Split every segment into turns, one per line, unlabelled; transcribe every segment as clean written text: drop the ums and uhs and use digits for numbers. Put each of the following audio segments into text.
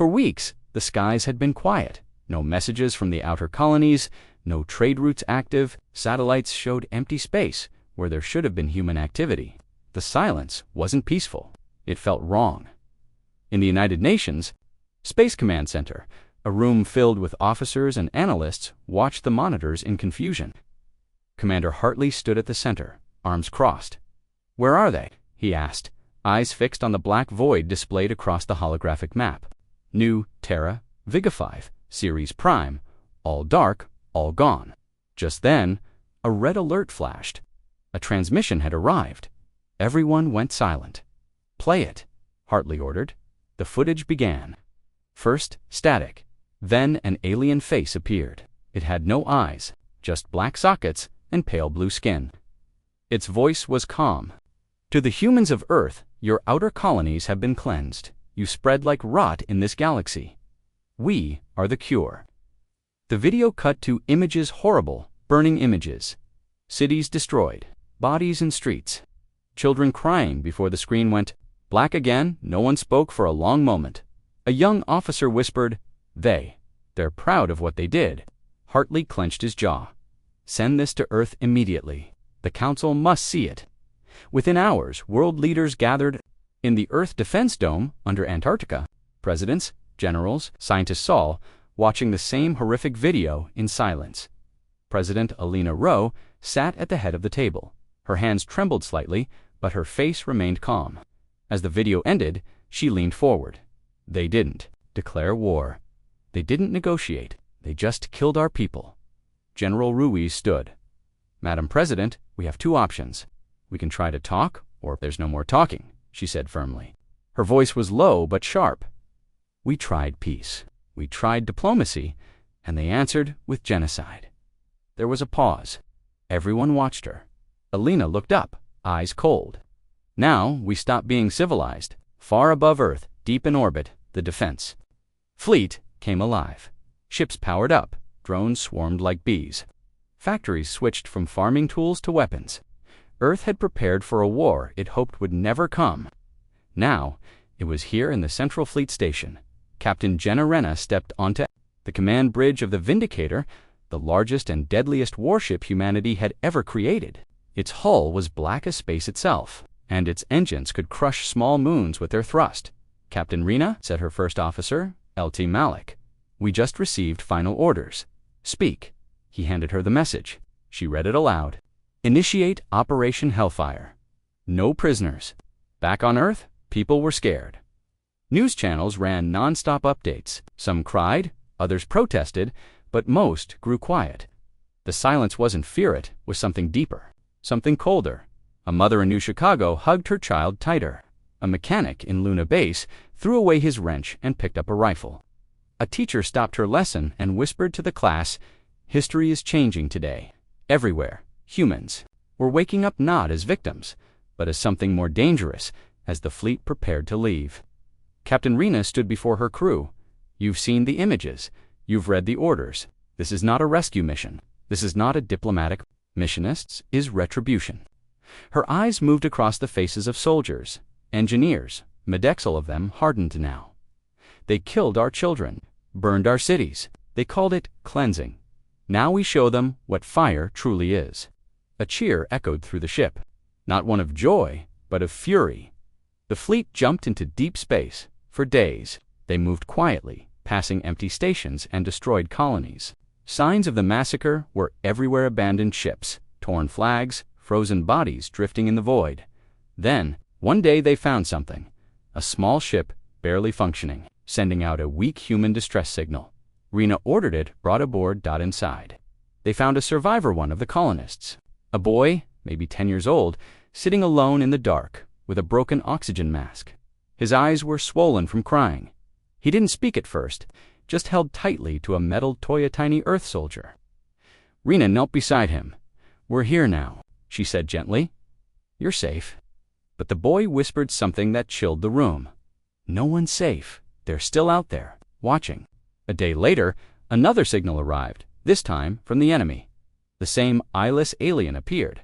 For weeks, the skies had been quiet. No messages from the outer colonies, no trade routes active. Satellites showed empty space where there should have been human activity. The silence wasn't peaceful. It felt wrong. In the United Nations Space Command Center, a room filled with officers and analysts watched the monitors in confusion. Commander Hartley stood at the center, arms crossed. "Where are they?" he asked, eyes fixed on the black void displayed across the holographic map. New, Terra, Vega 5, Ceres Prime, all dark, all gone. Just then, a red alert flashed. A transmission had arrived. Everyone went silent. "Play it," Hartley ordered. The footage began. First, static. Then an alien face appeared. It had no eyes, just black sockets and pale blue skin. Its voice was calm. "To the humans of Earth, your outer colonies have been cleansed. You spread like rot in this galaxy. We are the cure." The video cut to images, horrible, burning images. Cities destroyed, bodies in streets. Children crying before the screen went black again. No one spoke for a long moment. A young officer whispered, They're proud of what they did." Hartley clenched his jaw. "Send this to Earth immediately. The Council must see it." Within hours, world leaders gathered in the Earth Defense Dome under Antarctica. Presidents, generals, scientists all watching the same horrific video in silence. President Alina Rowe sat at the head of the table. Her hands trembled slightly, but her face remained calm. As the video ended, she leaned forward. "They didn't declare war. They didn't negotiate. They just killed our people." General Ruiz stood. "Madam President, we have two options. We can try to talk, or there's no more talking," she said firmly. Her voice was low but sharp. "We tried peace. We tried diplomacy, and they answered with genocide." There was a pause. Everyone watched her. Alina looked up, eyes cold. "Now we stop being civilized. Far above Earth, deep in orbit, the defense fleet came alive. Ships powered up, drones swarmed like bees. Factories switched from farming tools to weapons. Earth had prepared for a war it hoped would never come. Now, it was here in the Central Fleet Station. Captain Jenna Renna stepped onto the command bridge of the Vindicator, the largest and deadliest warship humanity had ever created. Its hull was black as space itself, and its engines could crush small moons with their thrust. "Captain Rena," said her first officer, L.T. Malik, "we just received final orders. Speak." He handed her the message. She read it aloud. "Initiate Operation Hellfire. No prisoners." Back on Earth, people were scared. News channels ran non-stop updates. Some cried, others protested, but most grew quiet. The silence wasn't fear, it was something deeper, something colder. A mother in New Chicago hugged her child tighter. A mechanic in Luna Base threw away his wrench and picked up a rifle. A teacher stopped her lesson and whispered to the class, "History is changing today. Everywhere, humans were waking up not as victims, but as something more dangerous as the fleet prepared to leave." Captain Rena stood before her crew. "You've seen the images. You've read the orders. This is not a rescue mission. This is not a diplomatic missionists is retribution." Her eyes moved across the faces of soldiers, engineers, Medexal of them hardened now. "They killed our children, burned our cities. They called it cleansing. Now we show them what fire truly is." A cheer echoed through the ship, not one of joy, but of fury. The fleet jumped into deep space. For days, they moved quietly, passing empty stations and destroyed colonies. Signs of the massacre were everywhere: abandoned ships, torn flags, frozen bodies drifting in the void. Then, one day they found something. A small ship, barely functioning, sending out a weak human distress signal. Rena ordered it brought aboard. Inside, they found a survivor, one of the colonists. A boy, maybe 10 years old, sitting alone in the dark, with a broken oxygen mask. His eyes were swollen from crying. He didn't speak at first, just held tightly to a metal toy, a tiny Earth soldier. Rena knelt beside him. "We're here now," she said gently. "You're safe." But the boy whispered something that chilled the room. "No one's safe. They're still out there, watching." A day later, another signal arrived, this time from the enemy. The same eyeless alien appeared.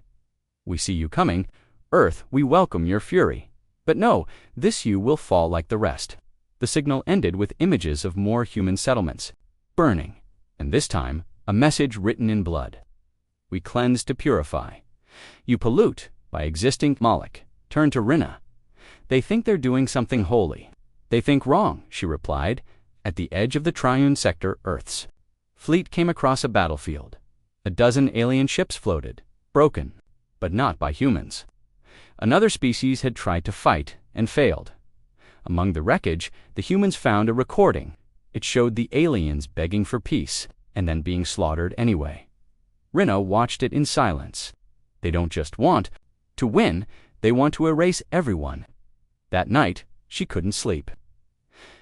"We see you coming. Earth, we welcome your fury. But no, this you will fall like the rest." The signal ended with images of more human settlements, burning, and this time, a message written in blood. We cleanse to purify. You pollute by existing. Malik turned to Rina. They think they're doing something holy. They think wrong, she replied. At the edge of the Triune Sector, Earth's fleet came across a battlefield. A dozen alien ships floated, broken, but not by humans. Another species had tried to fight and failed. Among the wreckage, the humans found a recording. It showed the aliens begging for peace and then being slaughtered anyway. Rina watched it in silence. They don't just want to win, they want to erase everyone. That night, she couldn't sleep.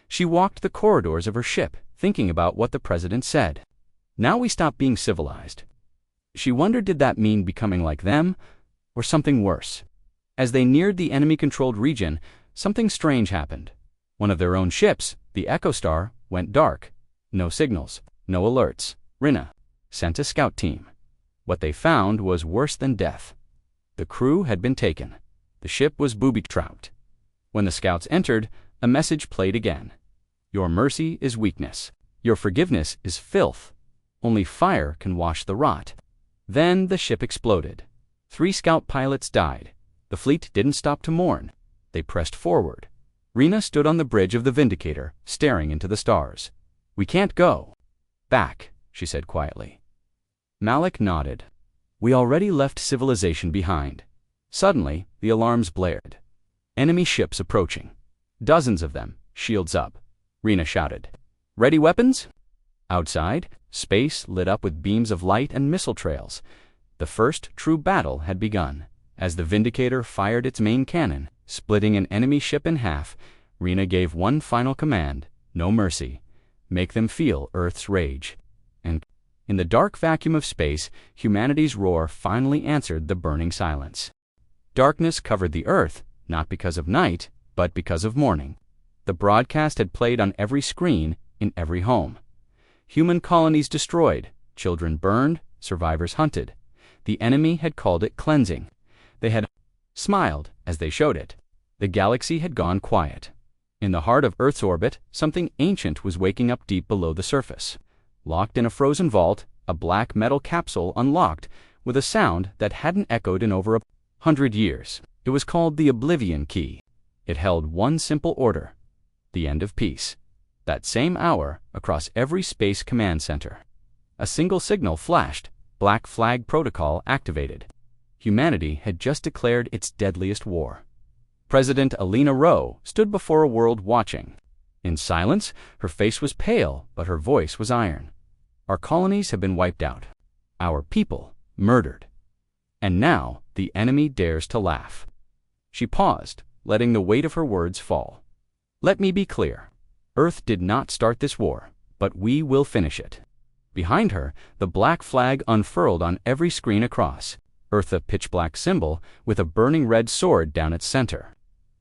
She walked the corridors of her ship, thinking about what the president said. Now we stop being civilized. She wondered, did that mean becoming like them, or something worse? As they neared the enemy-controlled region, something strange happened. One of their own ships, the Echo Star, went dark. No signals, no alerts. Rina sent a scout team. What they found was worse than death. The crew had been taken. The ship was booby-trapped. When the scouts entered, a message played again. Your mercy is weakness. Your forgiveness is filth. Only fire can wash the rot. Then the ship exploded. 3 scout pilots died. The fleet didn't stop to mourn. They pressed forward. Rina stood on the bridge of the Vindicator, staring into the stars. We can't go back, she said quietly. Malik nodded. We already left civilization behind. Suddenly, the alarms blared. Enemy ships approaching. Dozens of them, shields up. Rina shouted. Ready weapons? Outside, space lit up with beams of light and missile trails. The first true battle had begun. As the Vindicator fired its main cannon, splitting an enemy ship in half, Rina gave one final command, no mercy. Make them feel Earth's rage. And in the dark vacuum of space, humanity's roar finally answered the burning silence. Darkness covered the Earth, not because of night, but because of morning. The broadcast had played on every screen, in every home. Human colonies destroyed, children burned, survivors hunted. The enemy had called it cleansing. They had smiled as they showed it. The galaxy had gone quiet. In the heart of Earth's orbit, something ancient was waking up deep below the surface. Locked in a frozen vault, a black metal capsule unlocked with a sound that hadn't echoed in over 100 years. It was called the Oblivion Key. It held one simple order: the end of peace. That same hour, across every space command center, a single signal flashed, Black Flag Protocol activated. Humanity had just declared its deadliest war. President Alina Rowe stood before a world watching. In silence, her face was pale, but her voice was iron. Our colonies have been wiped out. Our people murdered. And now the enemy dares to laugh. She paused, letting the weight of her words fall. Let me be clear. Earth did not start this war, but we will finish it. Behind her, the black flag unfurled on every screen across. Earth, a pitch-black symbol with a burning red sword down its center.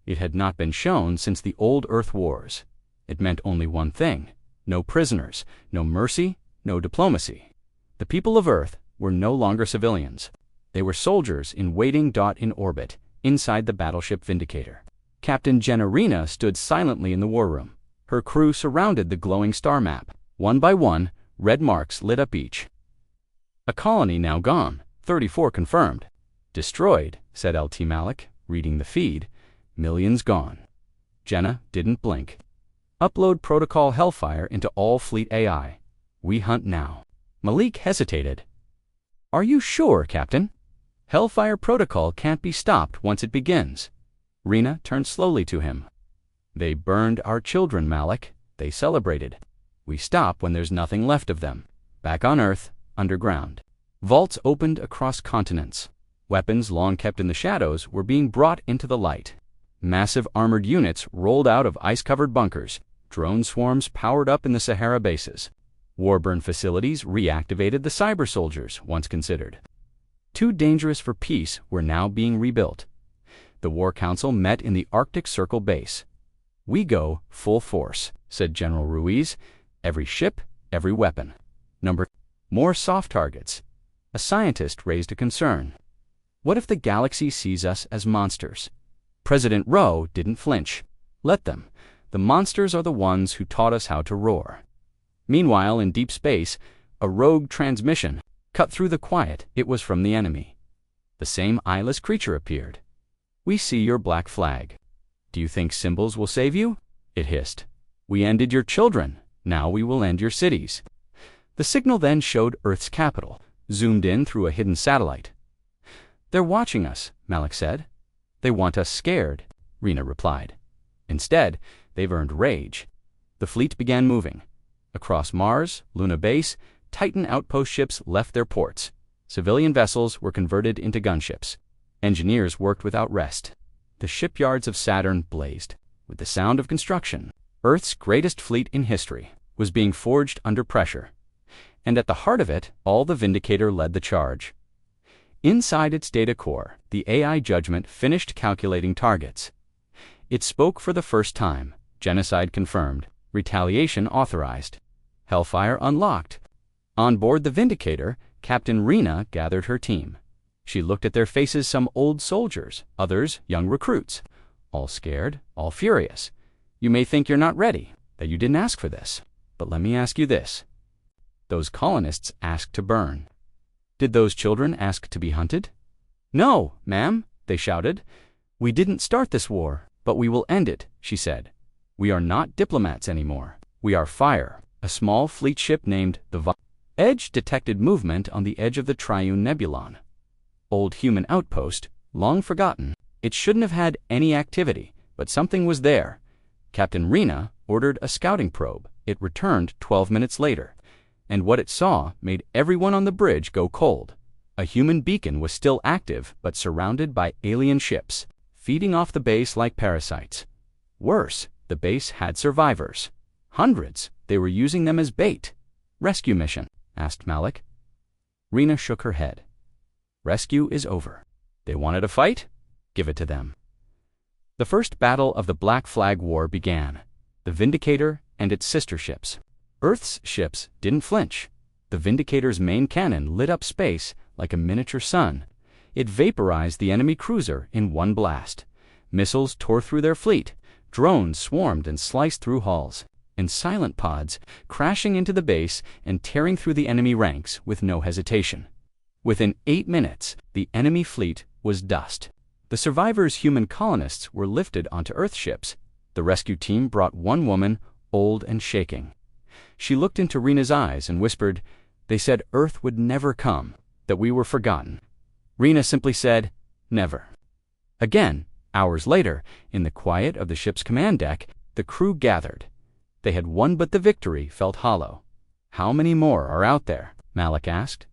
It had not been shown since the old Earth wars. It meant only one thing: no prisoners, no mercy, no diplomacy. The people of Earth were no longer civilians. They were soldiers in waiting. In orbit, inside the battleship Vindicator. Captain Jenna Rena stood silently in the war room. Her crew surrounded the glowing star map. One by one, red marks lit up each. A colony now gone, 34 confirmed. Destroyed, said LT Malik, reading the feed. Millions gone. Jenna didn't blink. Upload protocol Hellfire into all fleet AI. We hunt now. Malik hesitated. Are you sure, Captain? Hellfire protocol can't be stopped once it begins. Rena turned slowly to him. They burned our children, Malik. They celebrated. We stop when there's nothing left of them. Back on Earth, underground. Vaults opened across continents. Weapons long kept in the shadows were being brought into the light. Massive armored units rolled out of ice-covered bunkers. Drone swarms powered up in the Sahara bases. War-burn facilities reactivated the cyber soldiers once considered. Too dangerous for peace were now being rebuilt. The War Council met in the Arctic Circle base. We go full force, said General Ruiz. Every ship, every weapon. More soft targets. A scientist raised a concern. What if the galaxy sees us as monsters? President Rowe didn't flinch. Let them. The monsters are the ones who taught us how to roar. Meanwhile, in deep space, a rogue transmission cut through the quiet. It was from the enemy. The same eyeless creature appeared. "We see your black flag. Do you think symbols will save you?" it hissed. "We ended your children. Now we will end your cities." The signal then showed Earth's capital, zoomed in through a hidden satellite. "They're watching us," Malik said. "They want us scared," Rena replied. "Instead, they've earned rage." The fleet began moving. Across Mars, Luna Base, Titan outpost ships left their ports. Civilian vessels were converted into gunships. Engineers worked without rest. The shipyards of Saturn blazed with the sound of construction. Earth's greatest fleet in history was being forged under pressure. And at the heart of it, all the Vindicator led the charge. Inside its data core, the AI judgment finished calculating targets. It spoke for the first time. Genocide confirmed. Retaliation authorized. Hellfire unlocked. On board the Vindicator, Captain Rena gathered her team. She looked at their faces, some old soldiers, others young recruits. All scared, all furious. You may think you're not ready, that you didn't ask for this. But let me ask you this. Those colonists asked to burn. Did those children ask to be hunted? "No, ma'am," they shouted. "We didn't start this war, but we will end it," she said. "We are not diplomats anymore. We are fire." A small fleet ship named the Edge detected movement on the edge of the Triune Nebulon. Old human outpost, long forgotten. It shouldn't have had any activity, but something was there. Captain Rena ordered a scouting probe. It returned 12 minutes later. And what it saw made everyone on the bridge go cold. A human beacon was still active, but surrounded by alien ships, feeding off the base like parasites. Worse, the base had survivors. Hundreds. They were using them as bait. "Rescue mission?" asked Malik. Rena shook her head. "Rescue is over. They wanted a fight? Give it to them." The first battle of the Black Flag War began. The Vindicator and its sister ships. Earth's ships didn't flinch. The Vindicator's main cannon lit up space like a miniature sun. It vaporized the enemy cruiser in one blast. Missiles tore through their fleet. Drones swarmed and sliced through hulls. And silent pods crashing into the base and tearing through the enemy ranks with no hesitation. Within 8 minutes, the enemy fleet was dust. The survivors' human colonists were lifted onto Earth ships. The rescue team brought one woman, old and shaking. She looked into Rena's eyes and whispered, "They said Earth would never come, that we were forgotten." Rena simply said, "Never." Again, hours later, in the quiet of the ship's command deck, the crew gathered. They had won, but the victory felt hollow. "How many more are out there?" Malik asked.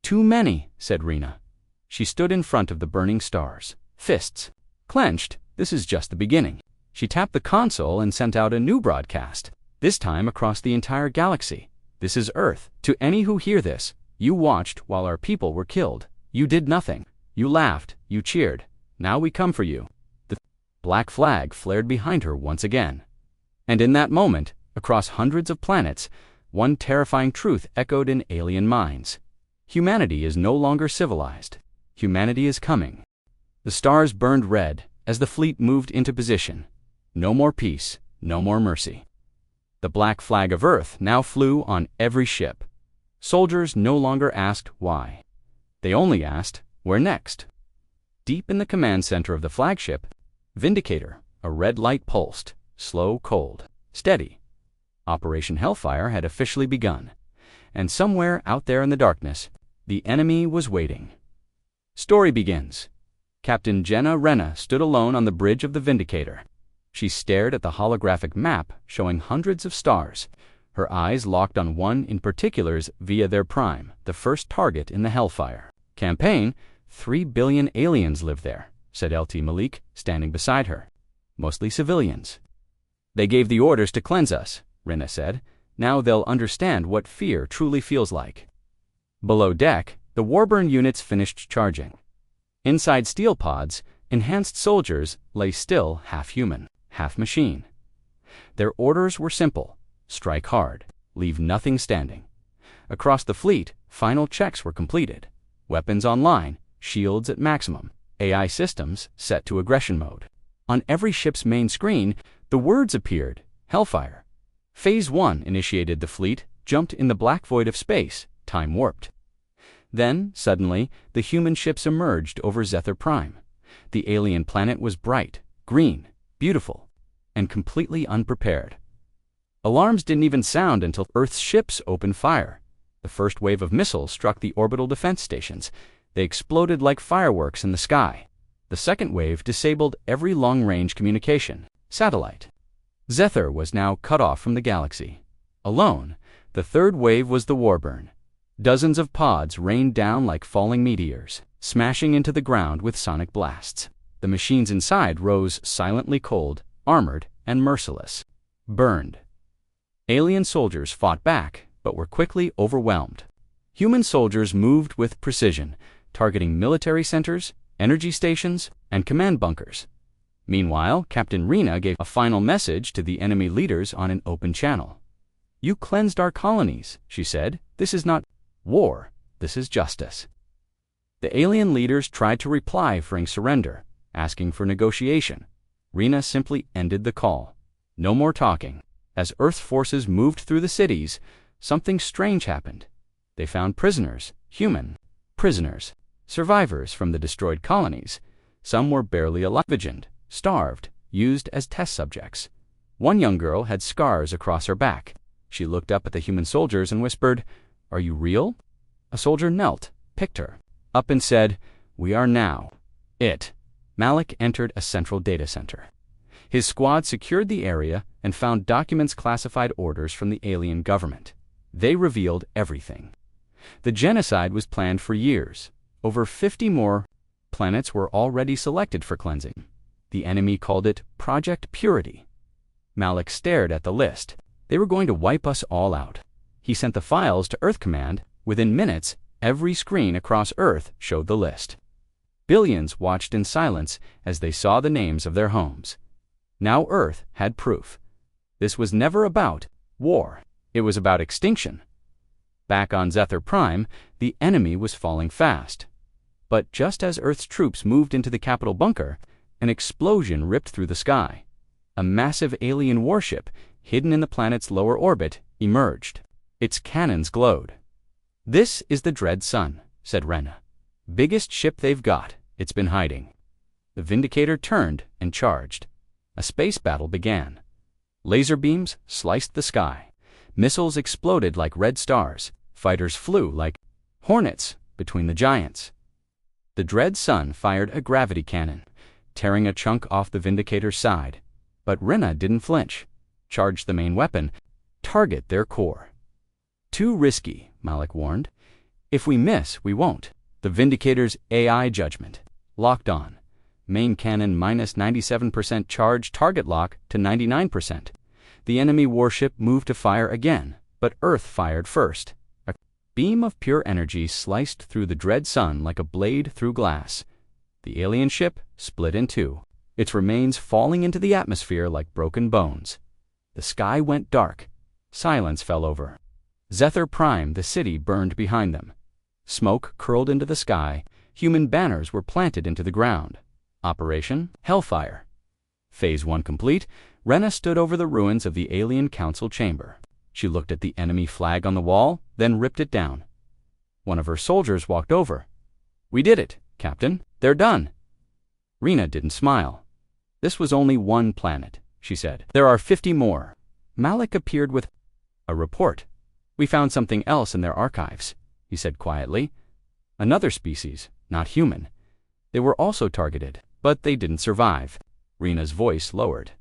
"Too many," said Rena. She stood in front of the burning stars, fists clenched. "This is just the beginning." She tapped the console and sent out a new broadcast, this time across the entire galaxy. "This is Earth. To any who hear this, you watched while our people were killed. You did nothing. You laughed. You cheered. Now we come for you." The black flag flared behind her once again. And in that moment, across hundreds of planets, one terrifying truth echoed in alien minds. Humanity is no longer civilized. Humanity is coming. The stars burned red as the fleet moved into position. No more peace, no more mercy. The black flag of Earth now flew on every ship. Soldiers no longer asked why. They only asked, where next? Deep in the command center of the flagship, Vindicator, a red light pulsed, slow, cold, steady. Operation Hellfire had officially begun, and somewhere out there in the darkness, the enemy was waiting. Story begins. Captain Jenna Rena stood alone on the bridge of the Vindicator. She stared at the holographic map showing hundreds of stars, her eyes locked on one in particular's via their prime, the first target in the Hellfire campaign. 3 billion aliens live there, said LT Malik, standing beside her. Mostly civilians. They gave the orders to cleanse us, Rena said. Now they'll understand what fear truly feels like. Below deck, the Warburn units finished charging. Inside steel pods, enhanced soldiers lay still, half human, half machine. Their orders were simple: strike hard, leave nothing standing. Across the fleet, final checks were completed. Weapons online, shields at maximum, AI systems set to aggression mode. On every ship's main screen, The words appeared, Hellfire. Phase 1 initiated. The fleet jumped in the black void of space, time warped. Then, suddenly, the human ships emerged over Zethar Prime. The alien planet was bright, green, beautiful, and completely unprepared. Alarms didn't even sound until Earth's ships opened fire. The first wave of missiles struck the orbital defense stations. They exploded like fireworks in the sky. The second wave disabled every long-range communication, satellite. Zethar was now cut off from the galaxy. Alone, the third wave was the Warburn. Dozens of pods rained down like falling meteors, smashing into the ground with sonic blasts. The machines inside rose silently cold, armored, and merciless. Burned. Alien soldiers fought back, but were quickly overwhelmed. Human soldiers moved with precision, targeting military centers, energy stations, and command bunkers. Meanwhile, Captain Rena gave a final message to the enemy leaders on an open channel. "You cleansed our colonies," she said. "This is not war, this is justice." The alien leaders tried to reply, offering surrender, asking for negotiation. Rena simply ended the call. No more talking. As Earth forces moved through the cities, something strange happened. They found prisoners, human prisoners, survivors from the destroyed colonies. Some were barely alive, starved, used as test subjects. One young girl had scars across her back. She looked up at the human soldiers and whispered, "Are you real?" A soldier knelt, picked her up and said, "We are now it." Malik entered a central data center. His squad secured the area and found documents, classified orders from the alien government. They revealed everything. The genocide was planned for years. Over 50 more planets were already selected for cleansing. The enemy called it Project Purity. Malik stared at the list. They were going to wipe us all out. He sent the files to Earth Command. Within minutes, every screen across Earth showed the list. Billions watched in silence as they saw the names of their homes. Now Earth had proof. This was never about war. It was about extinction. Back on Zethar Prime, the enemy was falling fast. But just as Earth's troops moved into the capital bunker, an explosion ripped through the sky. A massive alien warship, hidden in the planet's lower orbit, emerged. Its cannons glowed. "This is the Dread Sun," said Rena. "Biggest ship they've got. It's been hiding." The Vindicator turned and charged. A space battle began. Laser beams sliced the sky. Missiles exploded like red stars. Fighters flew like hornets between the giants. The Dread Sun fired a gravity cannon, tearing a chunk off the Vindicator's side. But Rena didn't flinch. Charge the main weapon. Target their core. "Too risky," Malik warned. "If we miss, we won't." The Vindicator's AI judgment locked on. Main cannon minus 97% charge, target lock to 99%. The enemy warship moved to fire again, but Earth fired first. A beam of pure energy sliced through the Dread Sun like a blade through glass. The alien ship split in two, its remains falling into the atmosphere like broken bones. The sky went dark. Silence fell over. Zethar Prime, the city, burned behind them. Smoke curled into the sky. Human banners were planted into the ground. Operation Hellfire. Phase 1 complete, Rena stood over the ruins of the Alien Council chamber. She looked at the enemy flag on the wall, then ripped it down. One of her soldiers walked over. "We did it, Captain. They're done." Rena didn't smile. "This was only one planet," she said. "There are 50 more." Malik appeared with a report. "We found something else in their archives," he said quietly. "Another species, not human. They were also targeted, but they didn't survive." Rena's voice lowered.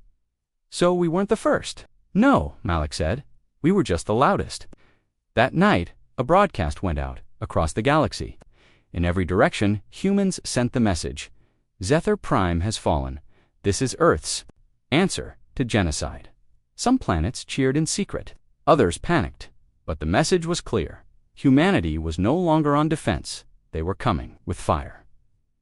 "So we weren't the first?" "No," Malik said. "We were just the loudest." That night, a broadcast went out across the galaxy. In every direction, humans sent the message. Zethar Prime has fallen. This is Earth's answer to genocide. Some planets cheered in secret. Others panicked. But the message was clear. Humanity was no longer on defense. They were coming with fire.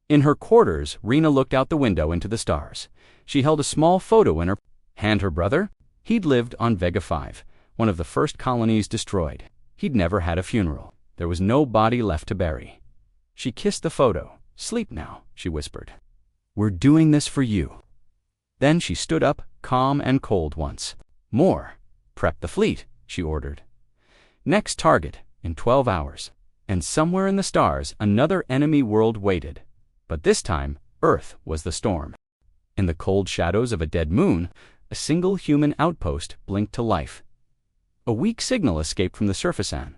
In her quarters, Rena looked out the window into the stars. She held a small photo in her hand. Her brother? He'd lived on Vega 5, one of the first colonies destroyed. He'd never had a funeral. There was no body left to bury. She kissed the photo. "Sleep now," she whispered. "We're doing this for you." Then she stood up, calm and cold once. More. Prep the fleet, she ordered. Next target, in 12 hours. And somewhere in the stars, another enemy world waited. But this time, Earth was the storm. In the cold shadows of a dead moon, a single human outpost blinked to life. A weak signal escaped from the surface an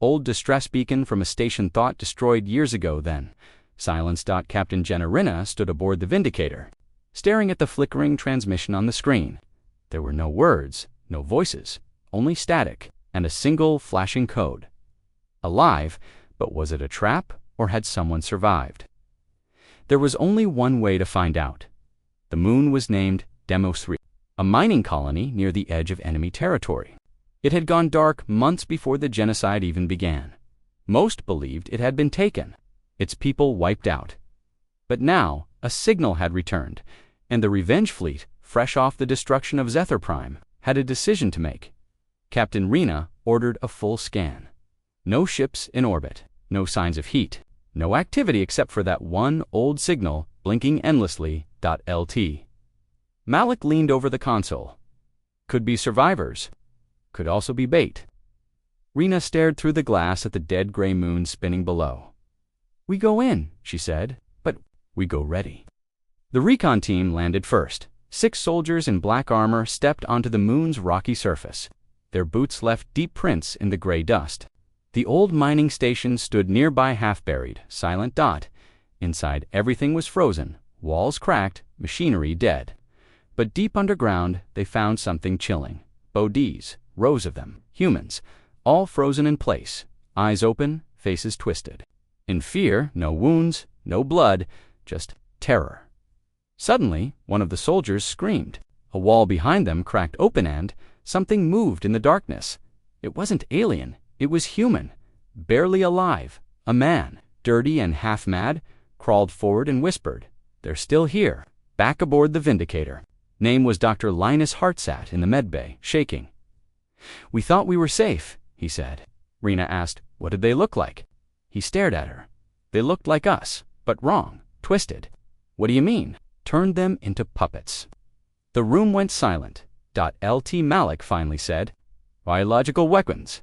old distress beacon from a station thought destroyed years ago then. Silenced. Captain Jenna stood aboard the Vindicator, staring at the flickering transmission on the screen. There were no words, no voices, only static, and a single flashing code. Alive, but was it a trap, or had someone survived? There was only one way to find out. The moon was named Demos 3, a mining colony near the edge of enemy territory. It had gone dark months before the genocide even began. Most believed it had been taken, its people wiped out. But now, a signal had returned, and the revenge fleet, fresh off the destruction of Zethar Prime, had a decision to make. Captain Rena ordered a full scan. No ships in orbit, no signs of heat, no activity except for that one old signal blinking endlessly. LT. Malik leaned over the console. Could be survivors. Could also be bait. Rena stared through the glass at the dead gray moon spinning below. We go in, she said, but we go ready. The recon team landed first. 6 soldiers in black armor stepped onto the moon's rocky surface. Their boots left deep prints in the gray dust. The old mining station stood nearby, half-buried, silent. Inside, everything was frozen, walls cracked, machinery dead. But deep underground, they found something chilling. Bodies, rows of them, humans, all frozen in place, eyes open, faces twisted. In fear, no wounds, no blood, just terror. Suddenly, one of the soldiers screamed. A wall behind them cracked open and something moved in the darkness. It wasn't alien, it was human, barely alive. A man, dirty and half-mad, crawled forward and whispered, "They're still here, back aboard the Vindicator." Name was Dr. Linus Hartsat in the medbay, shaking. "We thought we were safe," he said. Rena asked, "What did they look like?" He stared at her. "They looked like us, but wrong, twisted." "What do you mean?" "Turned them into puppets." The room went silent. LT Malik finally said, "Biological weapons."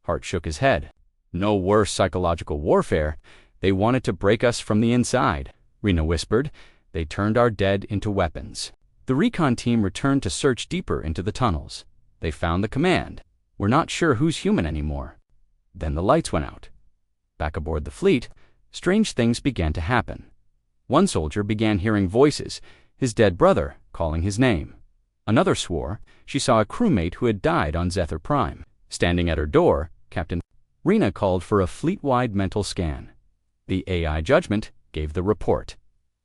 Hart shook his head. "No worse psychological warfare. They wanted to break us from the inside." Rena whispered, "They turned our dead into weapons." The recon team returned to search deeper into the tunnels. They found the command. "We're not sure who's human anymore." Then the lights went out. Back aboard the fleet, strange things began to happen. One soldier began hearing voices, his dead brother calling his name. Another swore she saw a crewmate who had died on Zethar Prime. Standing at her door, Captain Rena called for a fleet-wide mental scan. The AI judgment gave the report.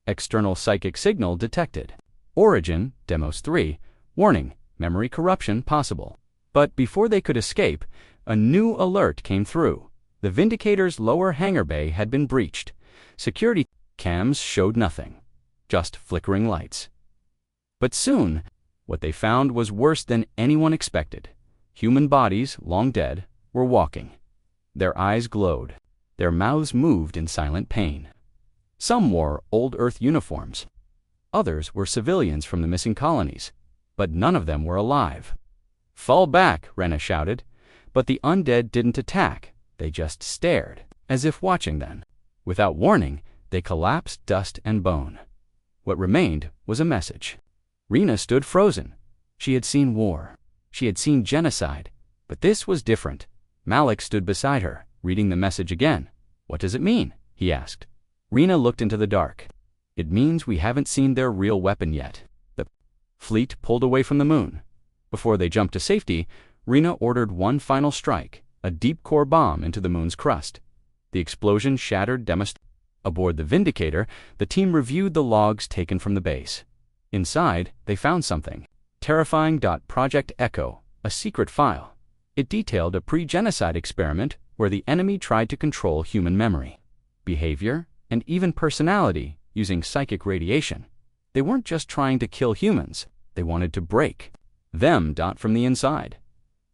External psychic signal detected. Origin, Demos 3. Warning, memory corruption possible. But before they could escape, a new alert came through. The Vindicator's lower hangar bay had been breached. Security cams showed nothing, just flickering lights. But soon, what they found was worse than anyone expected. Human bodies, long dead, were walking. Their eyes glowed. Their mouths moved in silent pain. Some wore old Earth uniforms. Others were civilians from the missing colonies, but none of them were alive. "Fall back," Rena shouted. But the undead didn't attack. They just stared, as if watching them. Without warning, they collapsed, dust and bone. What remained was a message. Rena stood frozen. She had seen war. She had seen genocide. But this was different. Malik stood beside her, reading the message again. "What does it mean?" he asked. Rena looked into the dark. "It means we haven't seen their real weapon yet." The fleet pulled away from the moon. Before they jumped to safety, Rena ordered one final strike, a deep-core bomb into the moon's crust. The explosion shattered Demos. Aboard the Vindicator, the team reviewed the logs taken from the base. Inside, they found something. Terrifying. Project Echo, a secret file. It detailed a pre-genocide experiment where the enemy tried to control human memory, behavior, and even personality using psychic radiation. They weren't just trying to kill humans. They wanted to break them. From the inside.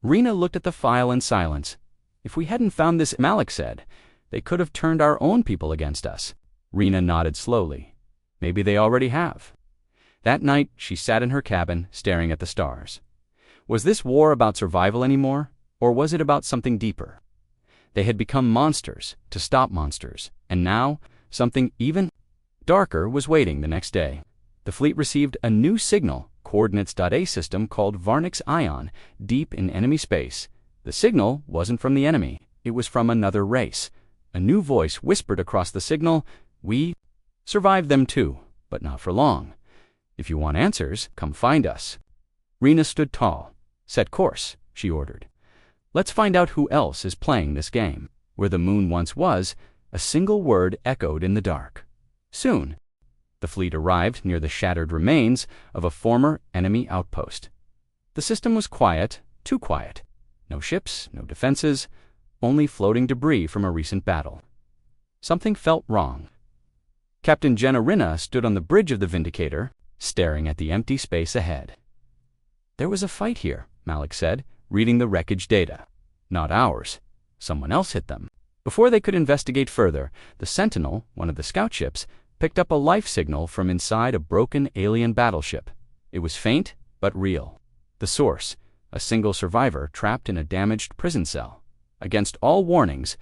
Rena looked at the file in silence. "If we hadn't found this," Malik said, "they could have turned our own people against us." Rena nodded slowly. "Maybe they already have." That night, she sat in her cabin, staring at the stars. Was this war about survival anymore, or was it about something deeper? They had become monsters to stop monsters, and now something even darker was waiting the next day. The fleet received a new signal, coordinates.A system called Varnix Ion, deep in enemy space. The signal wasn't from the enemy, it was from another race. A new voice whispered across the signal, "We survived them too, but not for long. If you want answers, come find us." Rena stood tall. "Set course," she ordered. "Let's find out who else is playing this game." Where the moon once was, a single word echoed in the dark. Soon, the fleet arrived near the shattered remains of a former enemy outpost. The system was quiet, too quiet. No ships, no defenses, only floating debris from a recent battle. Something felt wrong. Captain Jenna Rinna stood on the bridge of the Vindicator, staring at the empty space ahead. "There was a fight here," Malik said, reading the wreckage data. "Not ours. Someone else hit them." Before they could investigate further, the Sentinel, one of the scout ships, picked up a life signal from inside a broken alien battleship. It was faint, but real. The source, a single survivor trapped in a damaged prison cell. Against all warnings,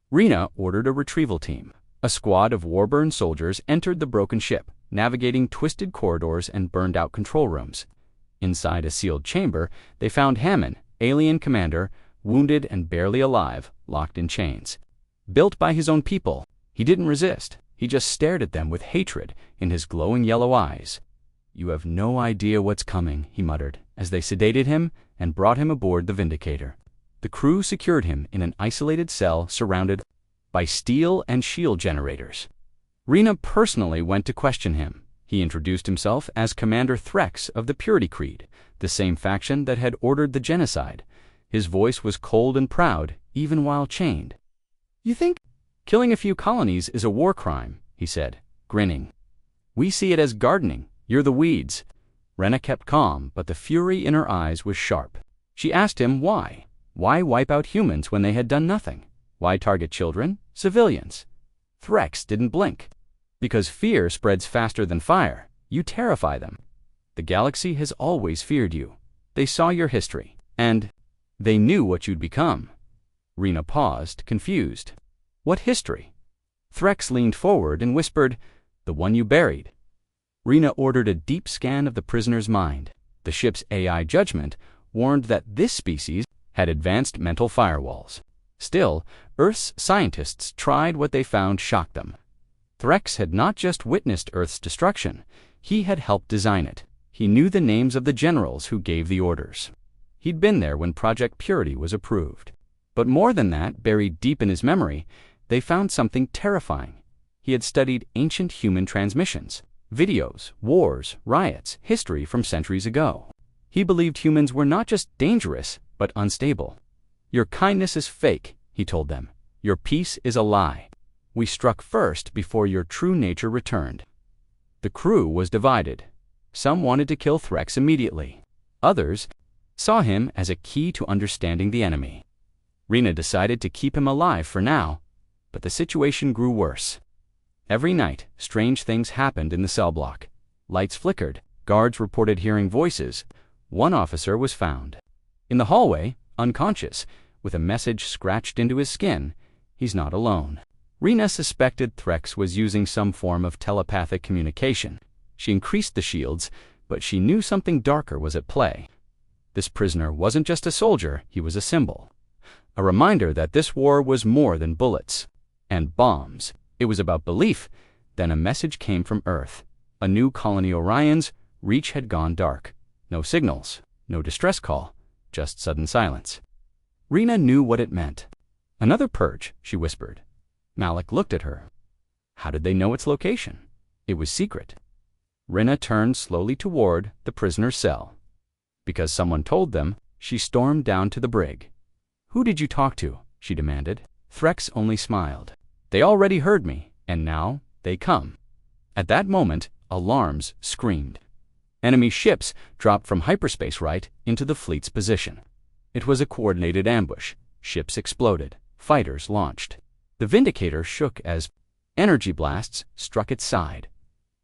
Rena ordered a retrieval team. A squad of war-burned soldiers entered the broken ship, navigating twisted corridors and burned-out control rooms. Inside a sealed chamber, they found Hammond, alien commander, wounded and barely alive, locked in chains. Built by his own people, he didn't resist. He just stared at them with hatred in his glowing yellow eyes. "You have no idea what's coming," he muttered, as they sedated him and brought him aboard the Vindicator. The crew secured him in an isolated cell surrounded by steel and shield generators. Rena personally went to question him. He introduced himself as Commander Threx of the Purity Creed, the same faction that had ordered the genocide. His voice was cold and proud, even while chained. "You think killing a few colonies is a war crime?" he said, grinning. "We see it as gardening. You're the weeds." Rena kept calm, but the fury in her eyes was sharp. She asked him why. Why wipe out humans when they had done nothing? Why target children, civilians? Threx didn't blink. "Because fear spreads faster than fire. You terrify them. The galaxy has always feared you. They saw your history, and they knew what you'd become." Rena paused, confused. "What history?" Threx leaned forward and whispered, "The one you buried." Rena ordered a deep scan of the prisoner's mind. The ship's AI judgment warned that this species had advanced mental firewalls. Still, Earth's scientists tried what they found shocked them. Threx had not just witnessed Earth's destruction, he had helped design it. He knew the names of the generals who gave the orders. He'd been there when Project Purity was approved. But more than that, buried deep in his memory, they found something terrifying. He had studied ancient human transmissions, videos, wars, riots, history from centuries ago. He believed humans were not just dangerous, but unstable. "Your kindness is fake," he told them. "Your peace is a lie. We struck first before your true nature returned." The crew was divided. Some wanted to kill Threx immediately. Others saw him as a key to understanding the enemy. Rena decided to keep him alive for now, but the situation grew worse. Every night, strange things happened in the cell block. Lights flickered, guards reported hearing voices. One officer was found in the hallway, unconscious, with a message scratched into his skin, "He's not alone." Rena suspected Threx was using some form of telepathic communication. She increased the shields, but she knew something darker was at play. This prisoner wasn't just a soldier, he was a symbol. A reminder that this war was more than bullets and bombs. It was about belief. Then a message came from Earth. A new colony Orion's reach had gone dark. No signals, no distress call, just sudden silence. Rena knew what it meant. "Another purge," she whispered. Malik looked at her. How did they know its location? It was secret. Rena turned slowly toward the prisoner's cell. Because someone told them, she stormed down to the brig. "Who did you talk to?" she demanded. Threx only smiled. "They already heard me, and now they come." At that moment, alarms screamed. Enemy ships dropped from hyperspace right into the fleet's position. It was a coordinated ambush. Ships exploded. Fighters launched. The Vindicator shook as energy blasts struck its side.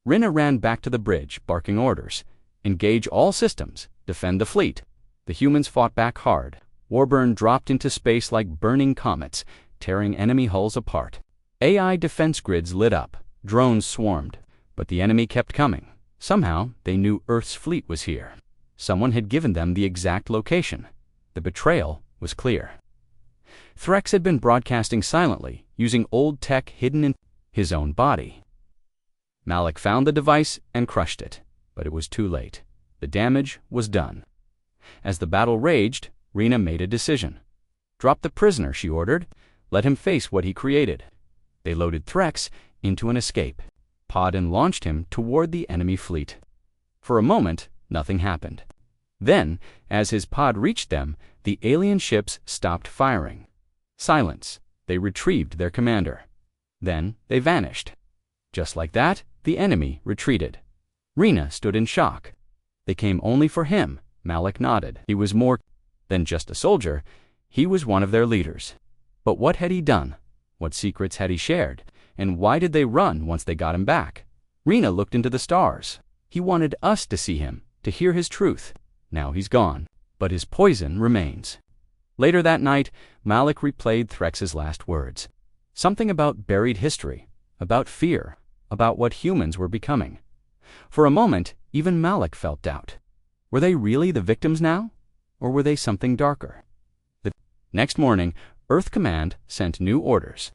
Rina ran back to the bridge, barking orders. Engage all systems. Defend the fleet. The humans fought back hard. Warburn dropped into space like burning comets, tearing enemy hulls apart. AI defense grids lit up. Drones swarmed. But the enemy kept coming. Somehow, they knew Earth's fleet was here. Someone had given them the exact location. The betrayal was clear. Threx had been broadcasting silently, using old tech hidden in his own body. Malik found the device and crushed it, but it was too late. The damage was done. As the battle raged, Rina made a decision. Drop the prisoner, she ordered. Let him face what he created. They loaded Threx into an escape pod and launched him toward the enemy fleet. For a moment, nothing happened. Then, as his pod reached them, the alien ships stopped firing. Silence. They retrieved their commander. Then they vanished. Just like that, the enemy retreated. Rina stood in shock. They came only for him. Malik nodded. He was more than just a soldier. He was one of their leaders. But what had he done? What secrets had he shared? And why did they run once they got him back? Rina looked into the stars. He wanted us to see him, to hear his truth. Now he's gone, but his poison remains. Later that night, Malik replayed Threx's last words. Something about buried history, about fear, about what humans were becoming. For a moment, even Malik felt doubt. Were they really the victims now? Or were they something darker? The next morning, Earth Command sent new orders.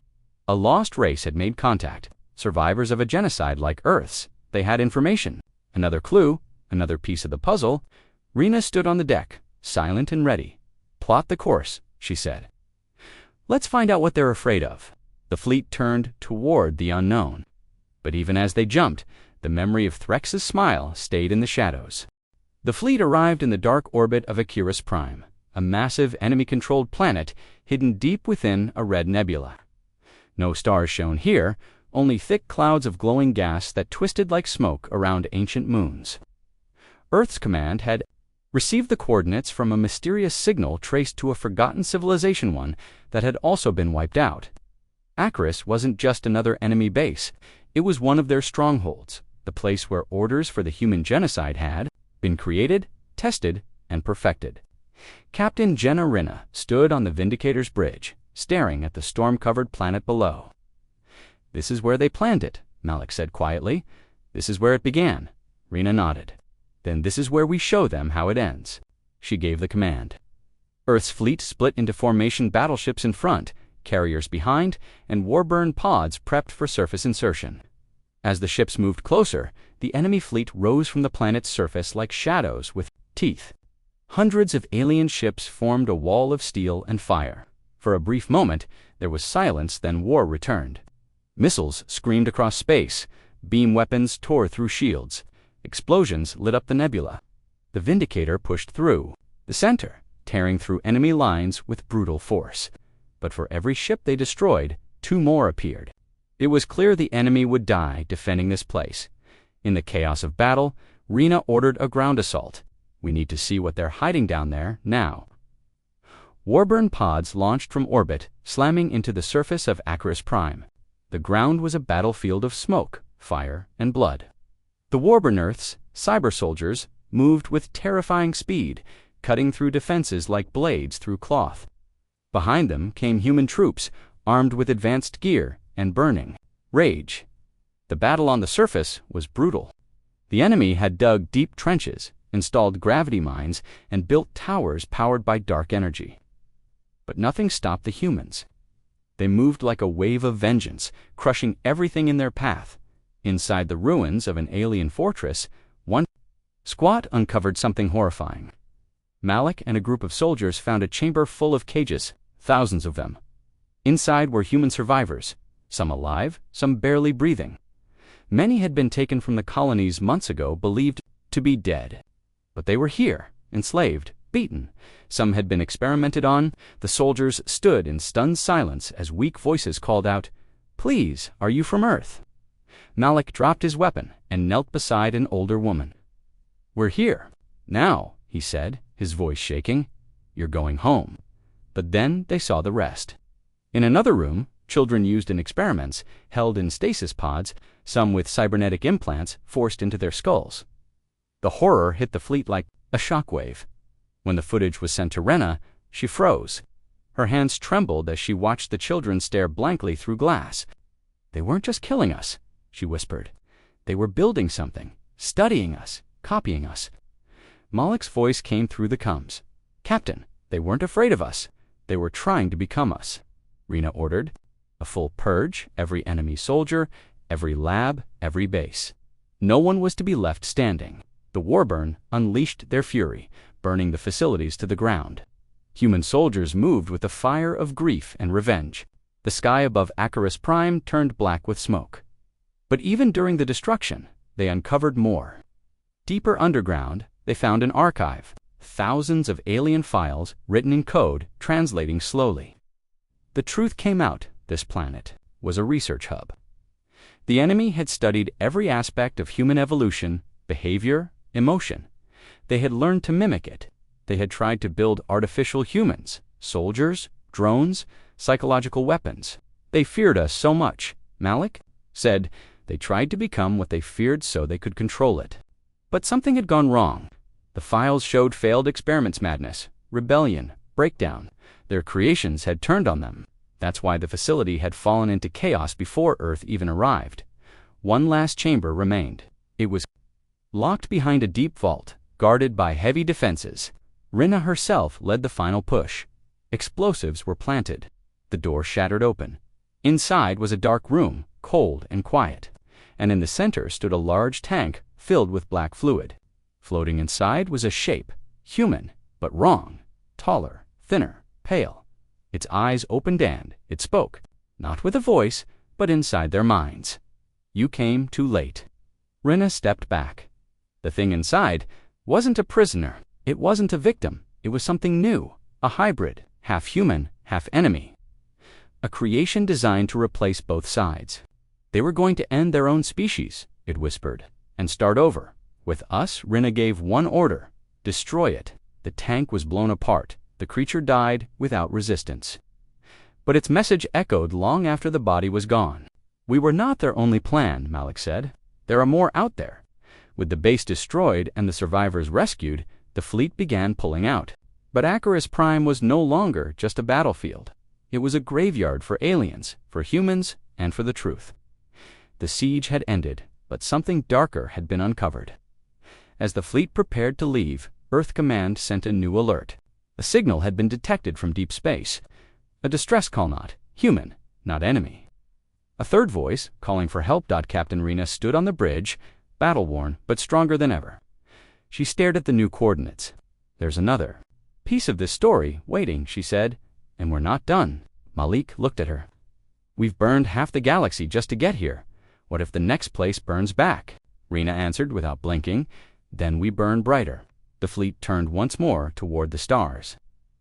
A lost race had made contact. Survivors of a genocide like Earth's. They had information. Another clue, another piece of the puzzle. Rina stood on the deck, silent and ready. Plot the course, she said. Let's find out what they're afraid of. The fleet turned toward the unknown. But even as they jumped, the memory of Threx's smile stayed in the shadows. The fleet arrived in the dark orbit of Akirus Prime, a massive enemy-controlled planet hidden deep within a red nebula. No stars shone here, only thick clouds of glowing gas that twisted like smoke around ancient moons. Earth's command had received the coordinates from a mysterious signal traced to a forgotten civilization, one that had also been wiped out. Akirus wasn't just another enemy base. It was one of their strongholds, the place where orders for the human genocide had been created, tested, and perfected. Captain Jenna Rina stood on the Vindicator's bridge, staring at the storm-covered planet below. This is where they planned it, Malik said quietly. This is where it began. Rina nodded. Then this is where we show them how it ends. She gave the command. Earth's fleet split into formation battleships in front, carriers behind, and Warburn pods prepped for surface insertion. As the ships moved closer, the enemy fleet rose from the planet's surface like shadows with teeth. Hundreds of alien ships formed a wall of steel and fire. For a brief moment, there was silence, then war returned. Missiles screamed across space. Beam weapons tore through shields. Explosions lit up the nebula. The Vindicator pushed through the center, tearing through enemy lines with brutal force. But for every ship they destroyed, 2 more appeared. It was clear the enemy would die defending this place. In the chaos of battle, Rina ordered a ground assault. We need to see what they're hiding down there now. Warburn pods launched from orbit, slamming into the surface of Akirus Prime. The ground was a battlefield of smoke, fire, and blood. The Warburn Earth's cyber soldiers moved with terrifying speed, cutting through defenses like blades through cloth. Behind them came human troops, armed with advanced gear and burning rage. The battle on the surface was brutal. The enemy had dug deep trenches, installed gravity mines, and built towers powered by dark energy. But nothing stopped the humans. They moved like a wave of vengeance, crushing everything in their path. Inside the ruins of an alien fortress, one squad uncovered something horrifying. Malik and a group of soldiers found a chamber full of cages, thousands of them. Inside were human survivors, some alive, some barely breathing. Many had been taken from the colonies months ago, believed to be dead. But they were here, enslaved, beaten. Some had been experimented on. The soldiers stood in stunned silence as weak voices called out, "Please, are you from Earth?" Malik dropped his weapon and knelt beside an older woman. "We're here. Now," he said, his voice shaking. "You're going home." But then they saw the rest. In another room, children used in experiments, held in stasis pods, some with cybernetic implants forced into their skulls. The horror hit the fleet like a shockwave. When the footage was sent to Rena, she froze. Her hands trembled as she watched the children stare blankly through glass. "They weren't just killing us," she whispered. "They were building something, studying us, copying us." Malik's voice came through the comms. "Captain, they weren't afraid of us. They were trying to become us." Rena ordered. A full purge, every enemy soldier, every lab, every base. No one was to be left standing. The Warburn unleashed their fury, burning the facilities to the ground. Human soldiers moved with the fire of grief and revenge. The sky above Acarus Prime turned black with smoke. But even during the destruction, they uncovered more. Deeper underground, they found an archive, thousands of alien files written in code, translating slowly. The truth came out: this planet was a research hub. The enemy had studied every aspect of human evolution, behavior, emotion. They had learned to mimic it. They had tried to build artificial humans, soldiers, drones, psychological weapons. "They feared us so much," Malik said. "They tried to become what they feared so they could control it." But something had gone wrong. The files showed failed experiments madness, rebellion, breakdown. Their creations had turned on them. That's why the facility had fallen into chaos before Earth even arrived. One last chamber remained. It was locked behind a deep vault, guarded by heavy defenses. Rena herself led the final push. Explosives were planted. The door shattered open. Inside was a dark room, cold and quiet. And in the center stood a large tank filled with black fluid. Floating inside was a shape, human, but wrong, taller, thinner, pale. Its eyes opened and it spoke, not with a voice, but inside their minds. "You came too late." Rena stepped back. The thing inside wasn't a prisoner. It wasn't a victim. It was something new, a hybrid, half human, half enemy. A creation designed to replace both sides. They were going to end their own species, it whispered, and start over. With us, Rena gave one order: destroy it. The tank was blown apart. The creature died without resistance. But its message echoed long after the body was gone. "We were not their only plan," Malik said. "There are more out there." With the base destroyed and the survivors rescued, the fleet began pulling out. But Acarus Prime was no longer just a battlefield. It was a graveyard for aliens, for humans, and for the truth. The siege had ended, but something darker had been uncovered. As the fleet prepared to leave, Earth Command sent a new alert. A signal had been detected from deep space. A distress call, not human, not enemy. A third voice, calling for help. Captain Rena stood on the bridge, battle-worn but stronger than ever. She stared at the new coordinates. "There's another piece of this story waiting," she said, "and we're not done." Malik looked at her. "We've burned half the galaxy just to get here. What if the next place burns back?" Rena answered without blinking. "Then we burn brighter." The fleet turned once more toward the stars.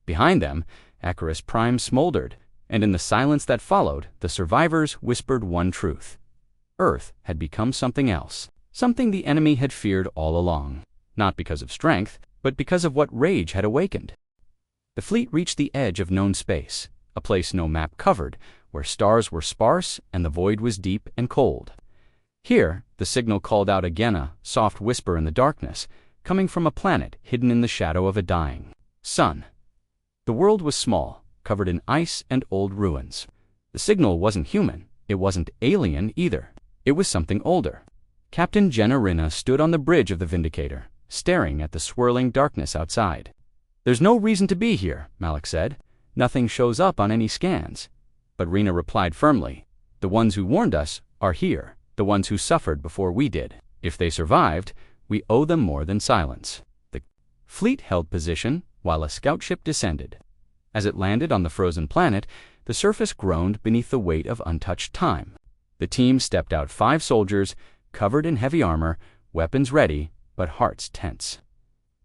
Behind them, Acarus Prime smoldered, and in the silence that followed, the survivors whispered one truth. Earth had become something else, something the enemy had feared all along. Not because of strength, but because of what rage had awakened. The fleet reached the edge of known space, a place no map covered, where stars were sparse and the void was deep and cold. Here, the signal called out again, a soft whisper in the darkness, coming from a planet hidden in the shadow of a dying sun. The world was small, covered in ice and old ruins. The signal wasn't human. It wasn't alien either. It was something older. Captain Jenna Rena stood on the bridge of the Vindicator, staring at the swirling darkness outside. "There's no reason to be here," Malik said. "Nothing shows up on any scans." But Rena replied firmly, "The ones who warned us are here, the ones who suffered before we did. If they survived, we owe them more than silence." The fleet held position while a scout ship descended. As it landed on the frozen planet, the surface groaned beneath the weight of untouched time. The team stepped out 5 soldiers, covered in heavy armor, weapons ready, but hearts tense.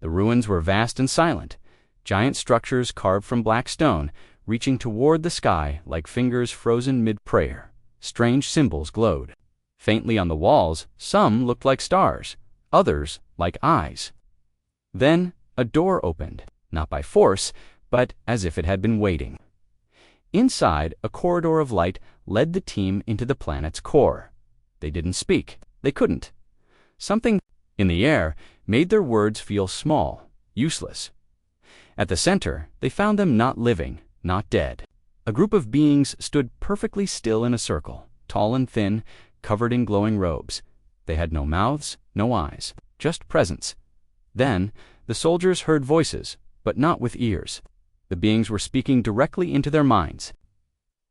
The ruins were vast and silent, giant structures carved from black stone, reaching toward the sky like fingers frozen mid-prayer. Strange symbols glowed. Faintly on the walls, some looked like stars, others like eyes. Then a door opened, not by force, but as if it had been waiting. Inside, a corridor of light led the team into the planet's core. They didn't speak. They couldn't. Something in the air made their words feel small, useless. At the center, they found them not living, not dead. A group of beings stood perfectly still in a circle, tall and thin, covered in glowing robes. They had no mouths, no eyes, just presence. Then, the soldiers heard voices, but not with ears. The beings were speaking directly into their minds.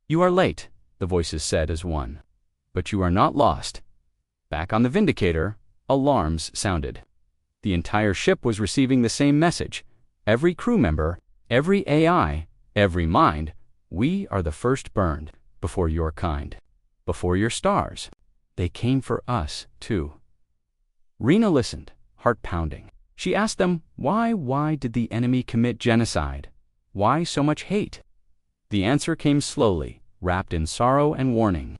"You are late," the voices said as one. "But you are not lost." Back on the Vindicator, alarms sounded. The entire ship was receiving the same message. Every crew member, every AI, every mind, we are the first burned, before your kind, before your stars. They came for us, too. Rena listened, heart pounding. She asked them, why did the enemy commit genocide? Why so much hate? The answer came slowly, wrapped in sorrow and warning.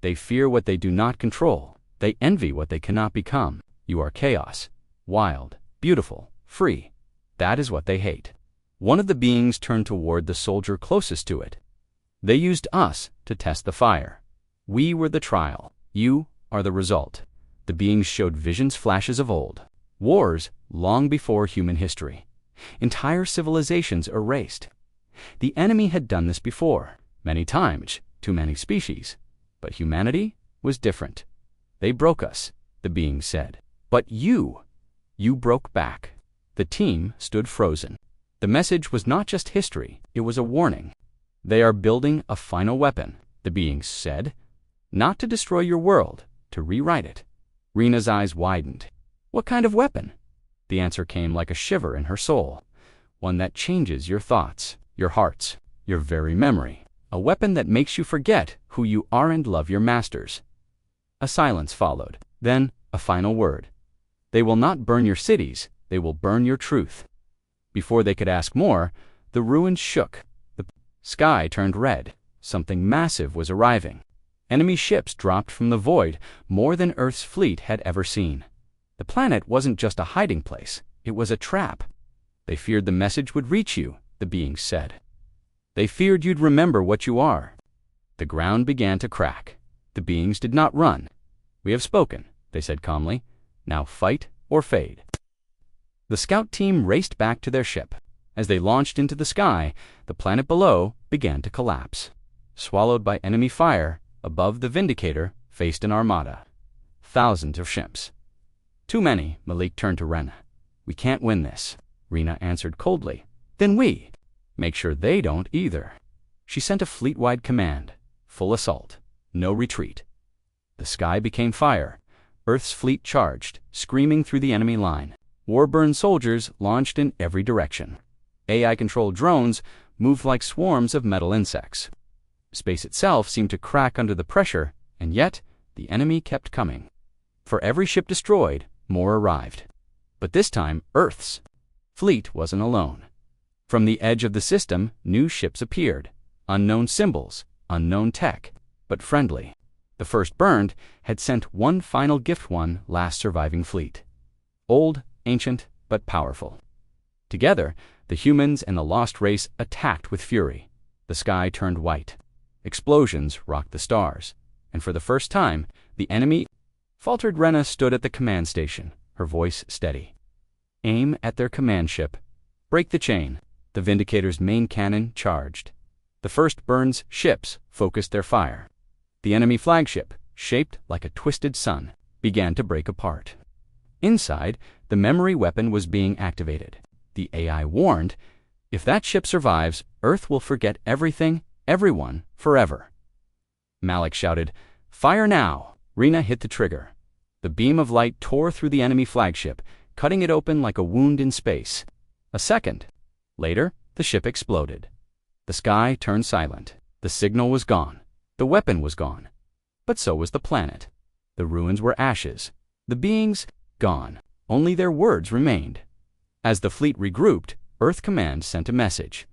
They fear what they do not control. They envy what they cannot become. You are chaos, wild, beautiful, free. That is what they hate. One of the beings turned toward the soldier closest to it. They used us to test the fire. We were the trial. You are the result. The beings showed visions flashes of old. Wars long before human history. Entire civilizations erased. The enemy had done this before, many times, to many species. But humanity was different. They broke us, the beings said. But you broke back. The team stood frozen. The message was not just history, it was a warning. They are building a final weapon, the beings said. Not to destroy your world, to rewrite it. Rena's eyes widened. What kind of weapon? The answer came like a shiver in her soul. One that changes your thoughts, your hearts, your very memory. A weapon that makes you forget who you are and love your masters. A silence followed. Then, a final word. They will not burn your cities, they will burn your truth. Before they could ask more, the ruins shook. The sky turned red. Something massive was arriving. Enemy ships dropped from the void, more than Earth's fleet had ever seen. The planet wasn't just a hiding place, it was a trap. They feared the message would reach you, the beings said. They feared you'd remember what you are. The ground began to crack. The beings did not run. We have spoken, they said calmly. Now fight or fade. The scout team raced back to their ship. As they launched into the sky, the planet below began to collapse. Swallowed by enemy fire, above the Vindicator faced an armada. Thousands of ships. Too many, Malik turned to Rena. We can't win this, Rena answered coldly. Then we. Make sure they don't either. She sent a fleet-wide command. Full assault. No retreat. The sky became fire. Earth's fleet charged, screaming through the enemy line. War-burned soldiers launched in every direction. AI-controlled drones moved like swarms of metal insects. Space itself seemed to crack under the pressure, and yet the enemy kept coming. For every ship destroyed, more arrived. But this time, Earth's fleet wasn't alone. From the edge of the system, new ships appeared. Unknown symbols, unknown tech, but friendly. The first burned had sent one final gift, one last surviving fleet. Old, ancient, but powerful. Together, the humans and the lost race attacked with fury. The sky turned white. Explosions rocked the stars. And for the first time, the enemy faltered. Rena stood at the command station, her voice steady. Aim at their command ship. Break the chain. The Vindicator's main cannon charged. The first burned ships focused their fire. The enemy flagship, shaped like a twisted sun, began to break apart. Inside, the memory weapon was being activated. The AI warned, if that ship survives, Earth will forget everything, everyone, forever. Malik shouted, fire now! Rena hit the trigger. The beam of light tore through the enemy flagship, cutting it open like a wound in space. A second later, the ship exploded. The sky turned silent. The signal was gone. The weapon was gone. But so was the planet. The ruins were ashes. The beings, gone. Only their words remained. As the fleet regrouped, Earth Command sent a message.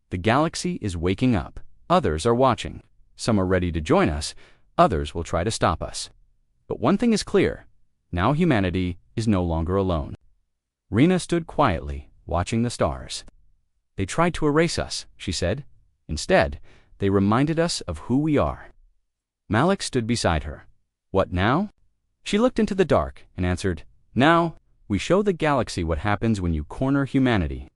The galaxy is waking up. Others are watching. Some are ready to join us. Others will try to stop us. But one thing is clear. Now humanity is no longer alone. Rena stood quietly, watching the stars. They tried to erase us, she said. Instead, They reminded us of who we are. Malik stood beside her. What now? She looked into the dark and answered, Now, we show the galaxy what happens when you corner humanity.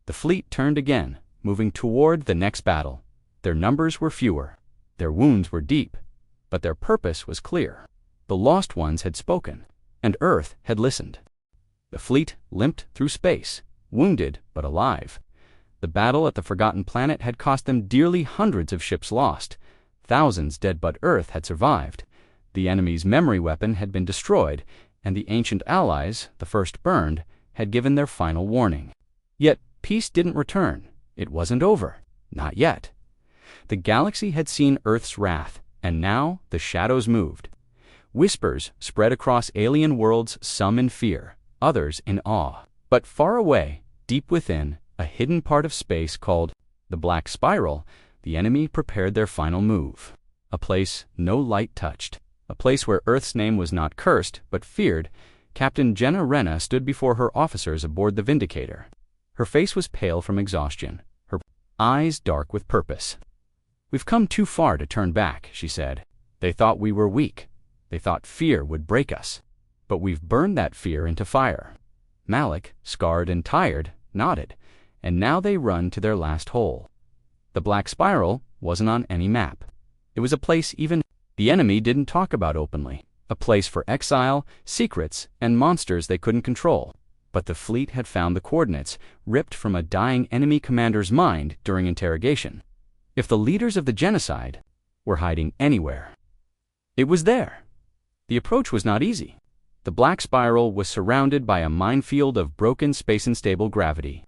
The fleet turned again, moving toward the next battle. Their numbers were fewer. Their wounds were deep. But their purpose was clear. The lost ones had spoken, and Earth had listened. The fleet limped through space, wounded but alive. The battle at the Forgotten Planet had cost them dearly, hundreds of ships lost. Thousands dead, but Earth had survived. The enemy's memory weapon had been destroyed, and the ancient allies, the first burned, had given their final warning. Yet peace didn't return. It wasn't over. Not yet. The galaxy had seen Earth's wrath, and now the shadows moved. Whispers spread across alien worlds, some in fear, others in awe. But far away, deep within, a hidden part of space called the Black Spiral, the enemy prepared their final move. A place no light touched. A place where Earth's name was not cursed, but feared. Captain Jenna Renna stood before her officers aboard the Vindicator. Her face was pale from exhaustion, her eyes dark with purpose. We've come too far to turn back, she said. They thought we were weak. They thought fear would break us. But we've burned that fear into fire. Malik, scarred and tired, nodded, and now they run to their last hole. The Black Spiral wasn't on any map. It was a place even the enemy didn't talk about openly. A place for exile, secrets, and monsters they couldn't control. But the fleet had found the coordinates, ripped from a dying enemy commander's mind during interrogation. If the leaders of the genocide were hiding anywhere, it was there. The approach was not easy. The Black Spiral was surrounded by a minefield of broken space-unstable gravity.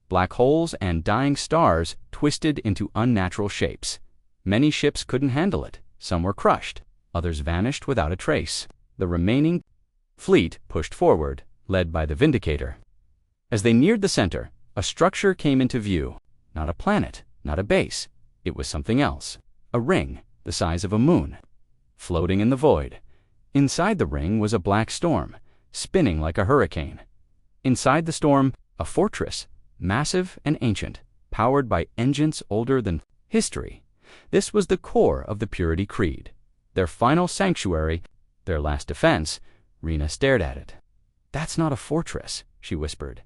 Black holes and dying stars twisted into unnatural shapes. Many ships couldn't handle it. Some were crushed. Others vanished without a trace. The remaining fleet pushed forward, led by the Vindicator. As they neared the center, a structure came into view. Not a planet, not a base. It was something else. A ring, the size of a moon, floating in the void. Inside the ring was a black storm, spinning like a hurricane. Inside the storm, a fortress, massive and ancient, powered by engines older than history. This was the core of the Purity Creed. Their final sanctuary, their last defense. Rena stared at it. That's not a fortress, she whispered.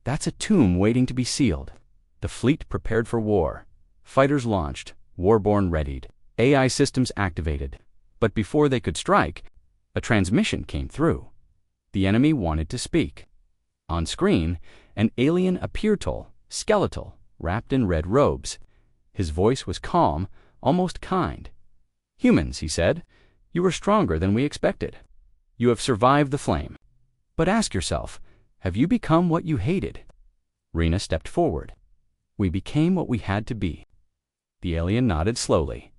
That's a tomb waiting to be sealed. The fleet prepared for war. Fighters launched, Warborn readied, AI systems activated. But before they could strike, a transmission came through. The enemy wanted to speak. On screen, an alien appeared, tall, skeletal, wrapped in red robes. His voice was calm, almost kind. Humans, he said, you are stronger than we expected. You have survived the flame. But ask yourself, have you become what you hated? Rena stepped forward. We became what we had to be. The alien nodded slowly.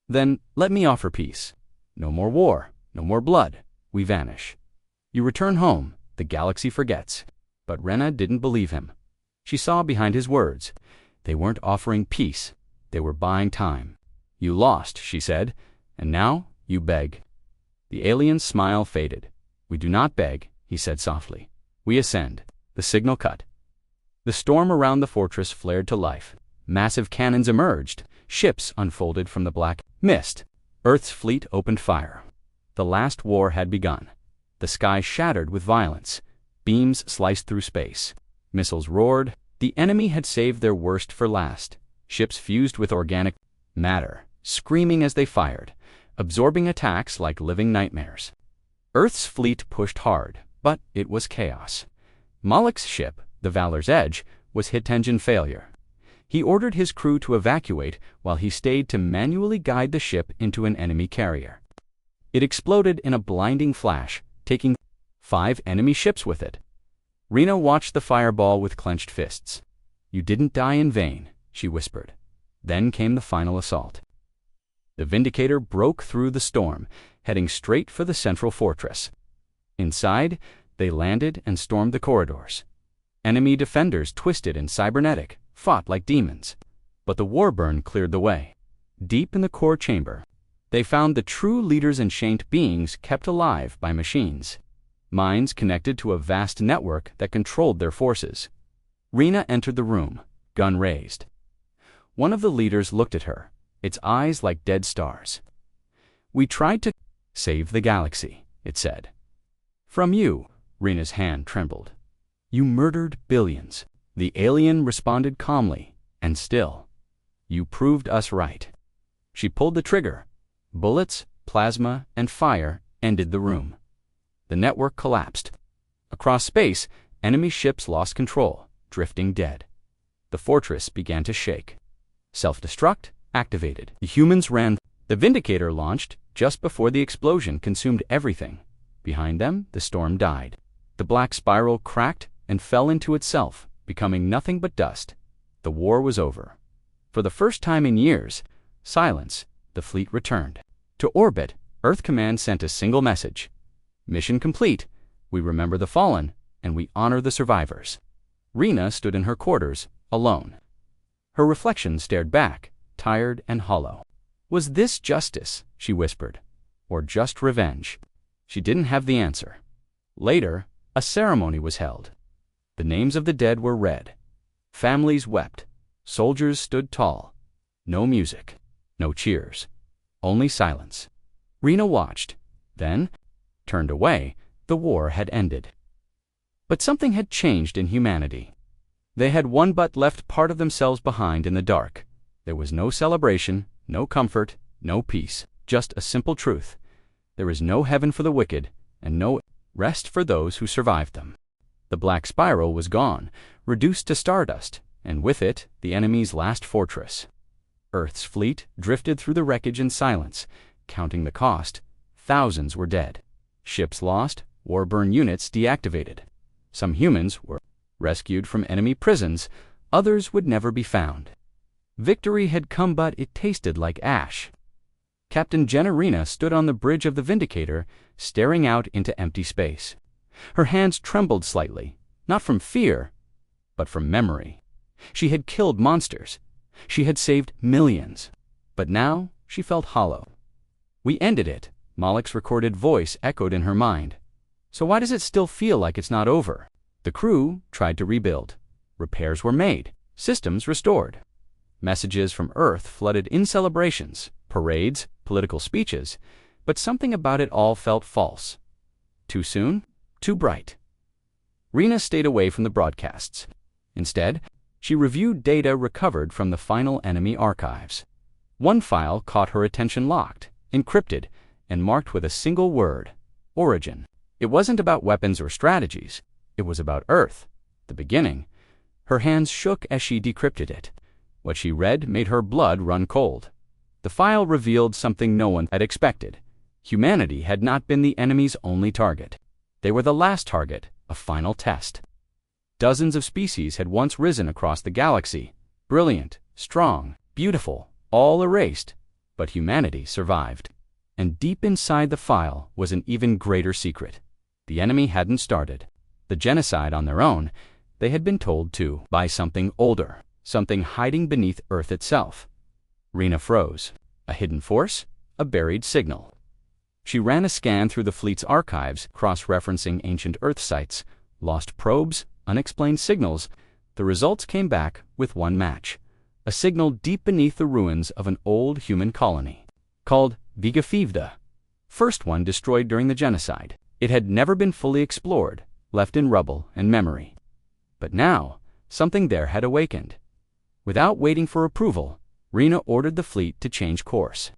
Then let me offer peace. No more war, no more blood. We vanish. You return home, the galaxy forgets. But Rena didn't believe him. She saw behind his words. They weren't offering peace. They were buying time. You lost, she said, and now you beg. The alien's smile faded. We do not beg, he said softly. We ascend. The signal cut. The storm around the fortress flared to life. Massive cannons emerged. Ships unfolded from the black mist. Earth's fleet opened fire. The last war had begun. The sky shattered with violence. Beams sliced through space. Missiles roared. The enemy had saved their worst for last. Ships fused with organic matter, screaming as they fired, absorbing attacks like living nightmares. Earth's fleet pushed hard, but it was chaos. Malik's ship, the Valor's Edge, was hit engine failure. He ordered his crew to evacuate while he stayed to manually guide the ship into an enemy carrier. It exploded in a blinding flash, taking 5 enemy ships with it. Rena watched the fireball with clenched fists. You didn't die in vain, she whispered. Then came the final assault. The Vindicator broke through the storm, heading straight for the central fortress. Inside, they landed and stormed the corridors. Enemy defenders, twisted and cybernetic, fought like demons. But the Warburn cleared the way. Deep in the core chamber, they found the true leaders and sentient beings kept alive by machines. Minds connected to a vast network that controlled their forces. Rena entered the room, gun raised. One of the leaders looked at her, its eyes like dead stars. "We tried to save the galaxy," it said. "From you," Rena's hand trembled. "You murdered billions." The alien responded calmly and still. "You proved us right." She pulled the trigger. Bullets, plasma, and fire ended the room. The network collapsed. Across space, enemy ships lost control, drifting dead. The fortress began to shake. Self-destruct activated. The humans ran. The Vindicator launched just before the explosion consumed everything. Behind them, the storm died. The black spiral cracked and fell into itself, becoming nothing but dust. The war was over. For the first time in years, silence, the fleet returned. To orbit, Earth Command sent a single message. "Mission complete. We remember the fallen, and we honor the survivors." Rena stood in her quarters, alone. Her reflection stared back, tired and hollow. Was this justice, she whispered, or just revenge? She didn't have the answer. Later, a ceremony was held. The names of the dead were read. Families wept. Soldiers stood tall. No music, no cheers, only silence. Rena watched, then turned away. The war had ended. But something had changed in humanity. They had one but left part of themselves behind in the dark. There was no celebration, no comfort, no peace, just a simple truth. There is no heaven for the wicked, and no rest for those who survived them. The black spiral was gone, reduced to stardust, and with it, the enemy's last fortress. Earth's fleet drifted through the wreckage in silence, counting the cost. Thousands were dead. Ships lost, war-burn units deactivated. Some humans were rescued from enemy prisons, others would never be found. Victory had come, but it tasted like ash. Captain Jenna Rena stood on the bridge of the Vindicator, staring out into empty space. Her hands trembled slightly, not from fear, but from memory. She had killed monsters. She had saved millions. But now she felt hollow. "We ended it," Malek's recorded voice echoed in her mind. "So why does it still feel like it's not over?" The crew tried to rebuild. Repairs were made. Systems restored. Messages from Earth flooded in celebrations, parades, political speeches, but something about it all felt false. Too soon, too bright. Rena stayed away from the broadcasts. Instead, she reviewed data recovered from the final enemy archives. One file caught her attention locked, encrypted, and marked with a single word: origin. It wasn't about weapons or strategies. It was about Earth, the beginning. Her hands shook as she decrypted it. What she read made her blood run cold. The file revealed something no one had expected. Humanity had not been the enemy's only target. They were the last target, a final test. Dozens of species had once risen across the galaxy, brilliant, strong, beautiful, all erased, but humanity survived. And deep inside the file was an even greater secret. The enemy hadn't started the genocide on their own. They had been told to by something older, something hiding beneath Earth itself. Rena froze. A hidden force? A buried signal. She ran a scan through the fleet's archives, cross-referencing ancient Earth sites, lost probes, unexplained signals. The results came back with one match. A signal deep beneath the ruins of an old human colony, called Vigafivda. First one destroyed during the genocide. It had never been fully explored, left in rubble and memory. But now, something there had awakened. Without waiting for approval, Rena ordered the fleet to change course.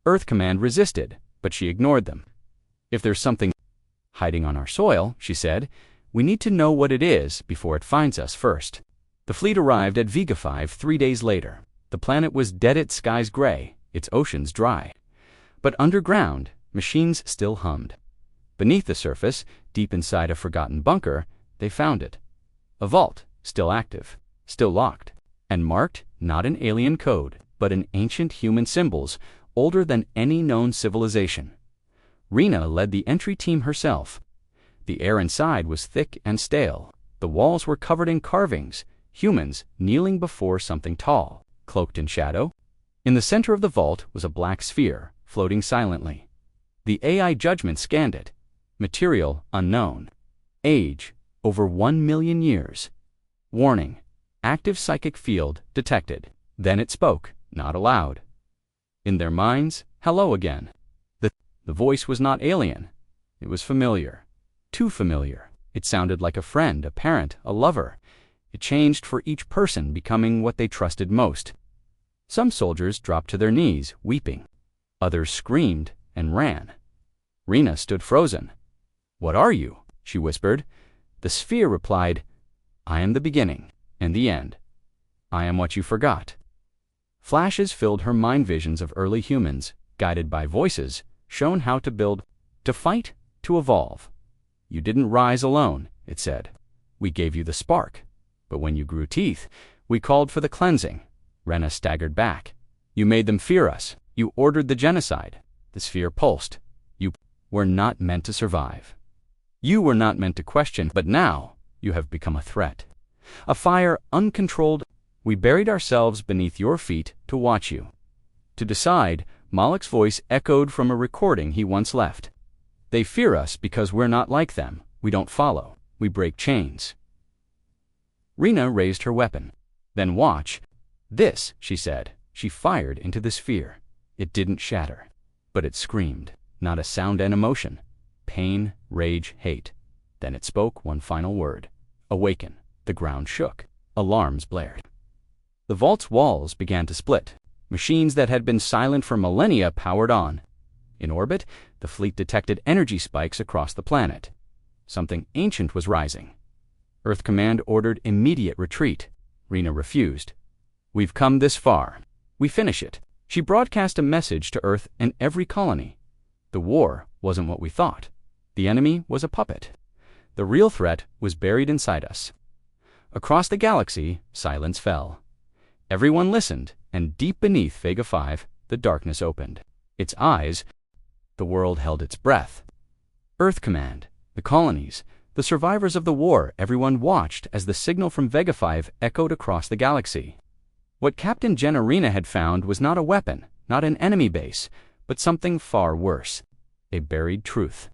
Earth Command resisted, but she ignored them. "If there's something hiding on our soil," she said, "we need to know what it is before it finds us first." The fleet arrived at Vega 5 3 days later. The planet was dead, its skies gray, its oceans dry. But underground, machines still hummed. Beneath the surface, deep inside a forgotten bunker, they found it. A vault, still active, still locked, and marked not in alien code, but in ancient human symbols, older than any known civilization. Rena led the entry team herself. The air inside was thick and stale. The walls were covered in carvings, humans kneeling before something tall, cloaked in shadow. In the center of the vault was a black sphere, floating silently. The AI judgment scanned it. Material unknown. Age over 1 million years. Warning: active psychic field detected. Then it spoke, not aloud. In their minds, hello again. The voice was not alien. It was familiar. Too familiar. It sounded like a friend, a parent, a lover. It changed for each person, becoming what they trusted most. Some soldiers dropped to their knees, weeping. Others screamed and ran. Rena stood frozen. "What are you?" she whispered. The sphere replied, "I am the beginning and the end. I am what you forgot." Flashes filled her mind, visions of early humans, guided by voices, shown how to build, to fight, to evolve. "You didn't rise alone," it said. "We gave you the spark. But when you grew teeth, we called for the cleansing." Rena staggered back. "You made them fear us. You ordered the genocide." The sphere pulsed. "You were not meant to survive. You were not meant to question, but now you have become a threat. A fire uncontrolled. We buried ourselves beneath your feet to watch you." To decide, Malak's voice echoed from a recording he once left. "They fear us because we're not like them. We don't follow. We break chains." Rena raised her weapon. "Then watch." "This," she said. She fired into the sphere. It didn't shatter, but it screamed, not a sound and emotion. Pain, rage, hate. Then it spoke one final word. "Awaken." The ground shook. Alarms blared. The vault's walls began to split. Machines that had been silent for millennia powered on. In orbit, the fleet detected energy spikes across the planet. Something ancient was rising. Earth Command ordered immediate retreat. Rena refused. "We've come this far. We finish it." She broadcast a message to Earth and every colony. The war wasn't what we thought. The enemy was a puppet. The real threat was buried inside us. Across the galaxy, silence fell. Everyone listened, and deep beneath Vega 5, the darkness opened. Its eyes, the world held its breath. Earth Command, the colonies, the survivors of the war, everyone watched as the signal from Vega 5 echoed across the galaxy. What Captain Jenna Rena had found was not a weapon, not an enemy base, but something far worse, a buried truth.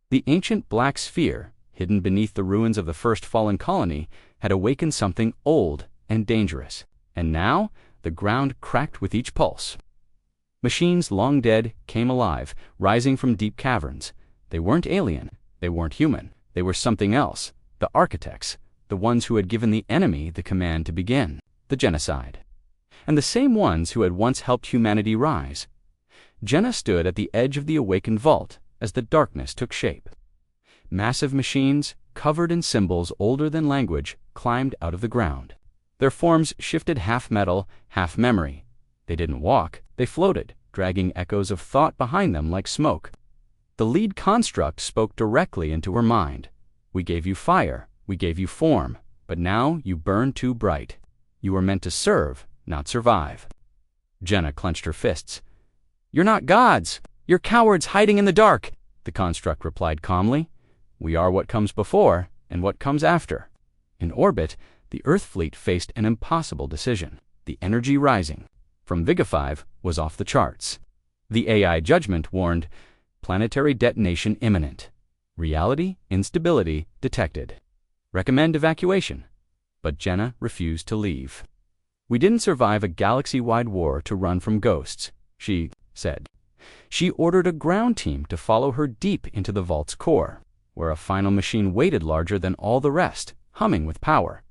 The ancient black sphere, hidden beneath the ruins of the first fallen colony, had awakened something old and dangerous. And now, the ground cracked with each pulse. Machines long dead came alive, rising from deep caverns. They weren't alien. They weren't human. They were something else. The architects, the ones who had given the enemy the command to begin the genocide. And the same ones who had once helped humanity rise. Jenna stood at the edge of the awakened vault as the darkness took shape. Massive machines, covered in symbols older than language, climbed out of the ground. Their forms shifted half metal, half memory. They didn't walk, they floated, dragging echoes of thought behind them like smoke. The lead construct spoke directly into her mind. "We gave you fire, we gave you form, but now you burn too bright. You were meant to serve, not survive." Jenna clenched her fists. "You're not gods! You're cowards hiding in the dark!" The construct replied calmly. "We are what comes before and what comes after." In orbit, the Earth fleet faced an impossible decision. The energy rising from Vega 5 was off the charts. The AI judgment warned, planetary detonation imminent. Reality instability detected. Recommend evacuation. But Jenna refused to leave. "We didn't survive a galaxy-wide war to run from ghosts," she said. She ordered a ground team to follow her deep into the vault's core, where a final machine waited larger than all the rest, humming with power.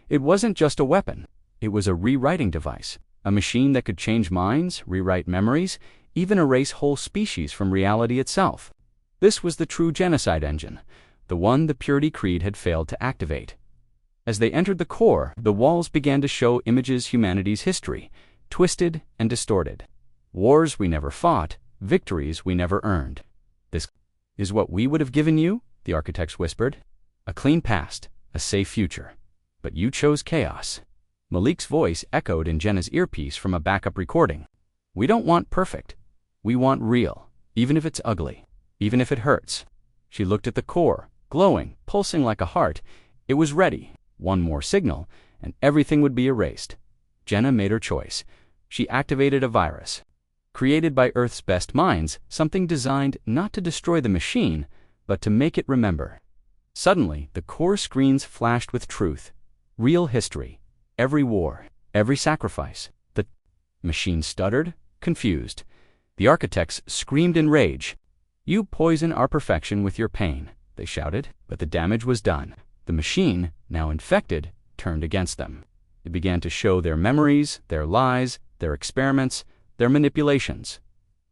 It wasn't just a weapon. It was a rewriting device, a machine that could change minds, rewrite memories, even erase whole species from reality itself. This was the true genocide engine, the one the Purity Creed had failed to activate. As they entered the core, the walls began to show images humanity's history, twisted and distorted. Wars we never fought, victories we never earned. "This is what we would have given you," the architects whispered. "A clean past, a safe future. But you chose chaos." Malik's voice echoed in Jenna's earpiece from a backup recording. "We don't want perfect. We want real, even if it's ugly, even if it hurts." She looked at the core, glowing, pulsing like a heart. It was ready. One more signal, and everything would be erased. Jenna made her choice. She activated a virus. Created by Earth's best minds, something designed not to destroy the machine, but to make it remember. Suddenly, the core screens flashed with truth. Real history. Every war, every sacrifice. The machine stuttered, confused. The architects screamed in rage. "You poison our perfection with your pain," they shouted, but the damage was done. The machine, now infected, turned against them. It began to show their memories, their lies, their experiments, their manipulations.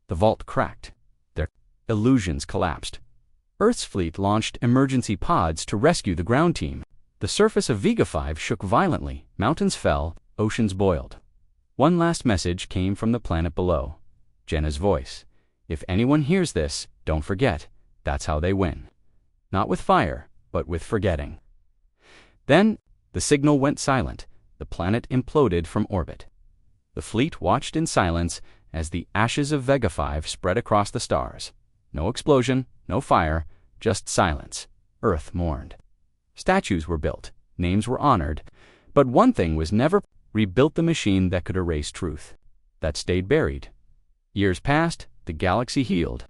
The vault cracked. Their illusions collapsed. Earth's fleet launched emergency pods to rescue the ground team. The surface of Vega 5 shook violently, mountains fell, oceans boiled. One last message came from the planet below. Jenna's voice. "If anyone hears this, don't forget, that's how they win. Not with fire, but with forgetting." Then, the signal went silent. The planet imploded from orbit. The fleet watched in silence as the ashes of Vega 5 spread across the stars. No explosion, no fire, just silence. Earth mourned. Statues were built, names were honored, but one thing was never rebuilt: the machine that could erase truth. That stayed buried. Years passed, the galaxy healed.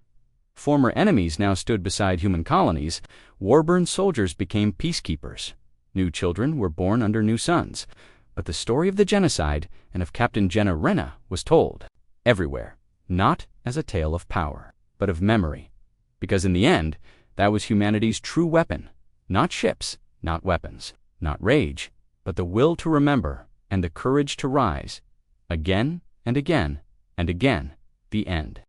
Former enemies now stood beside human colonies. War-burned soldiers became peacekeepers. New children were born under new suns. But the story of the genocide and of Captain Jenna Renna was told everywhere, not as a tale of power, but of memory. Because in the end, that was humanity's true weapon. Not ships, not weapons, not rage, but the will to remember and the courage to rise. Again and again and again, the end.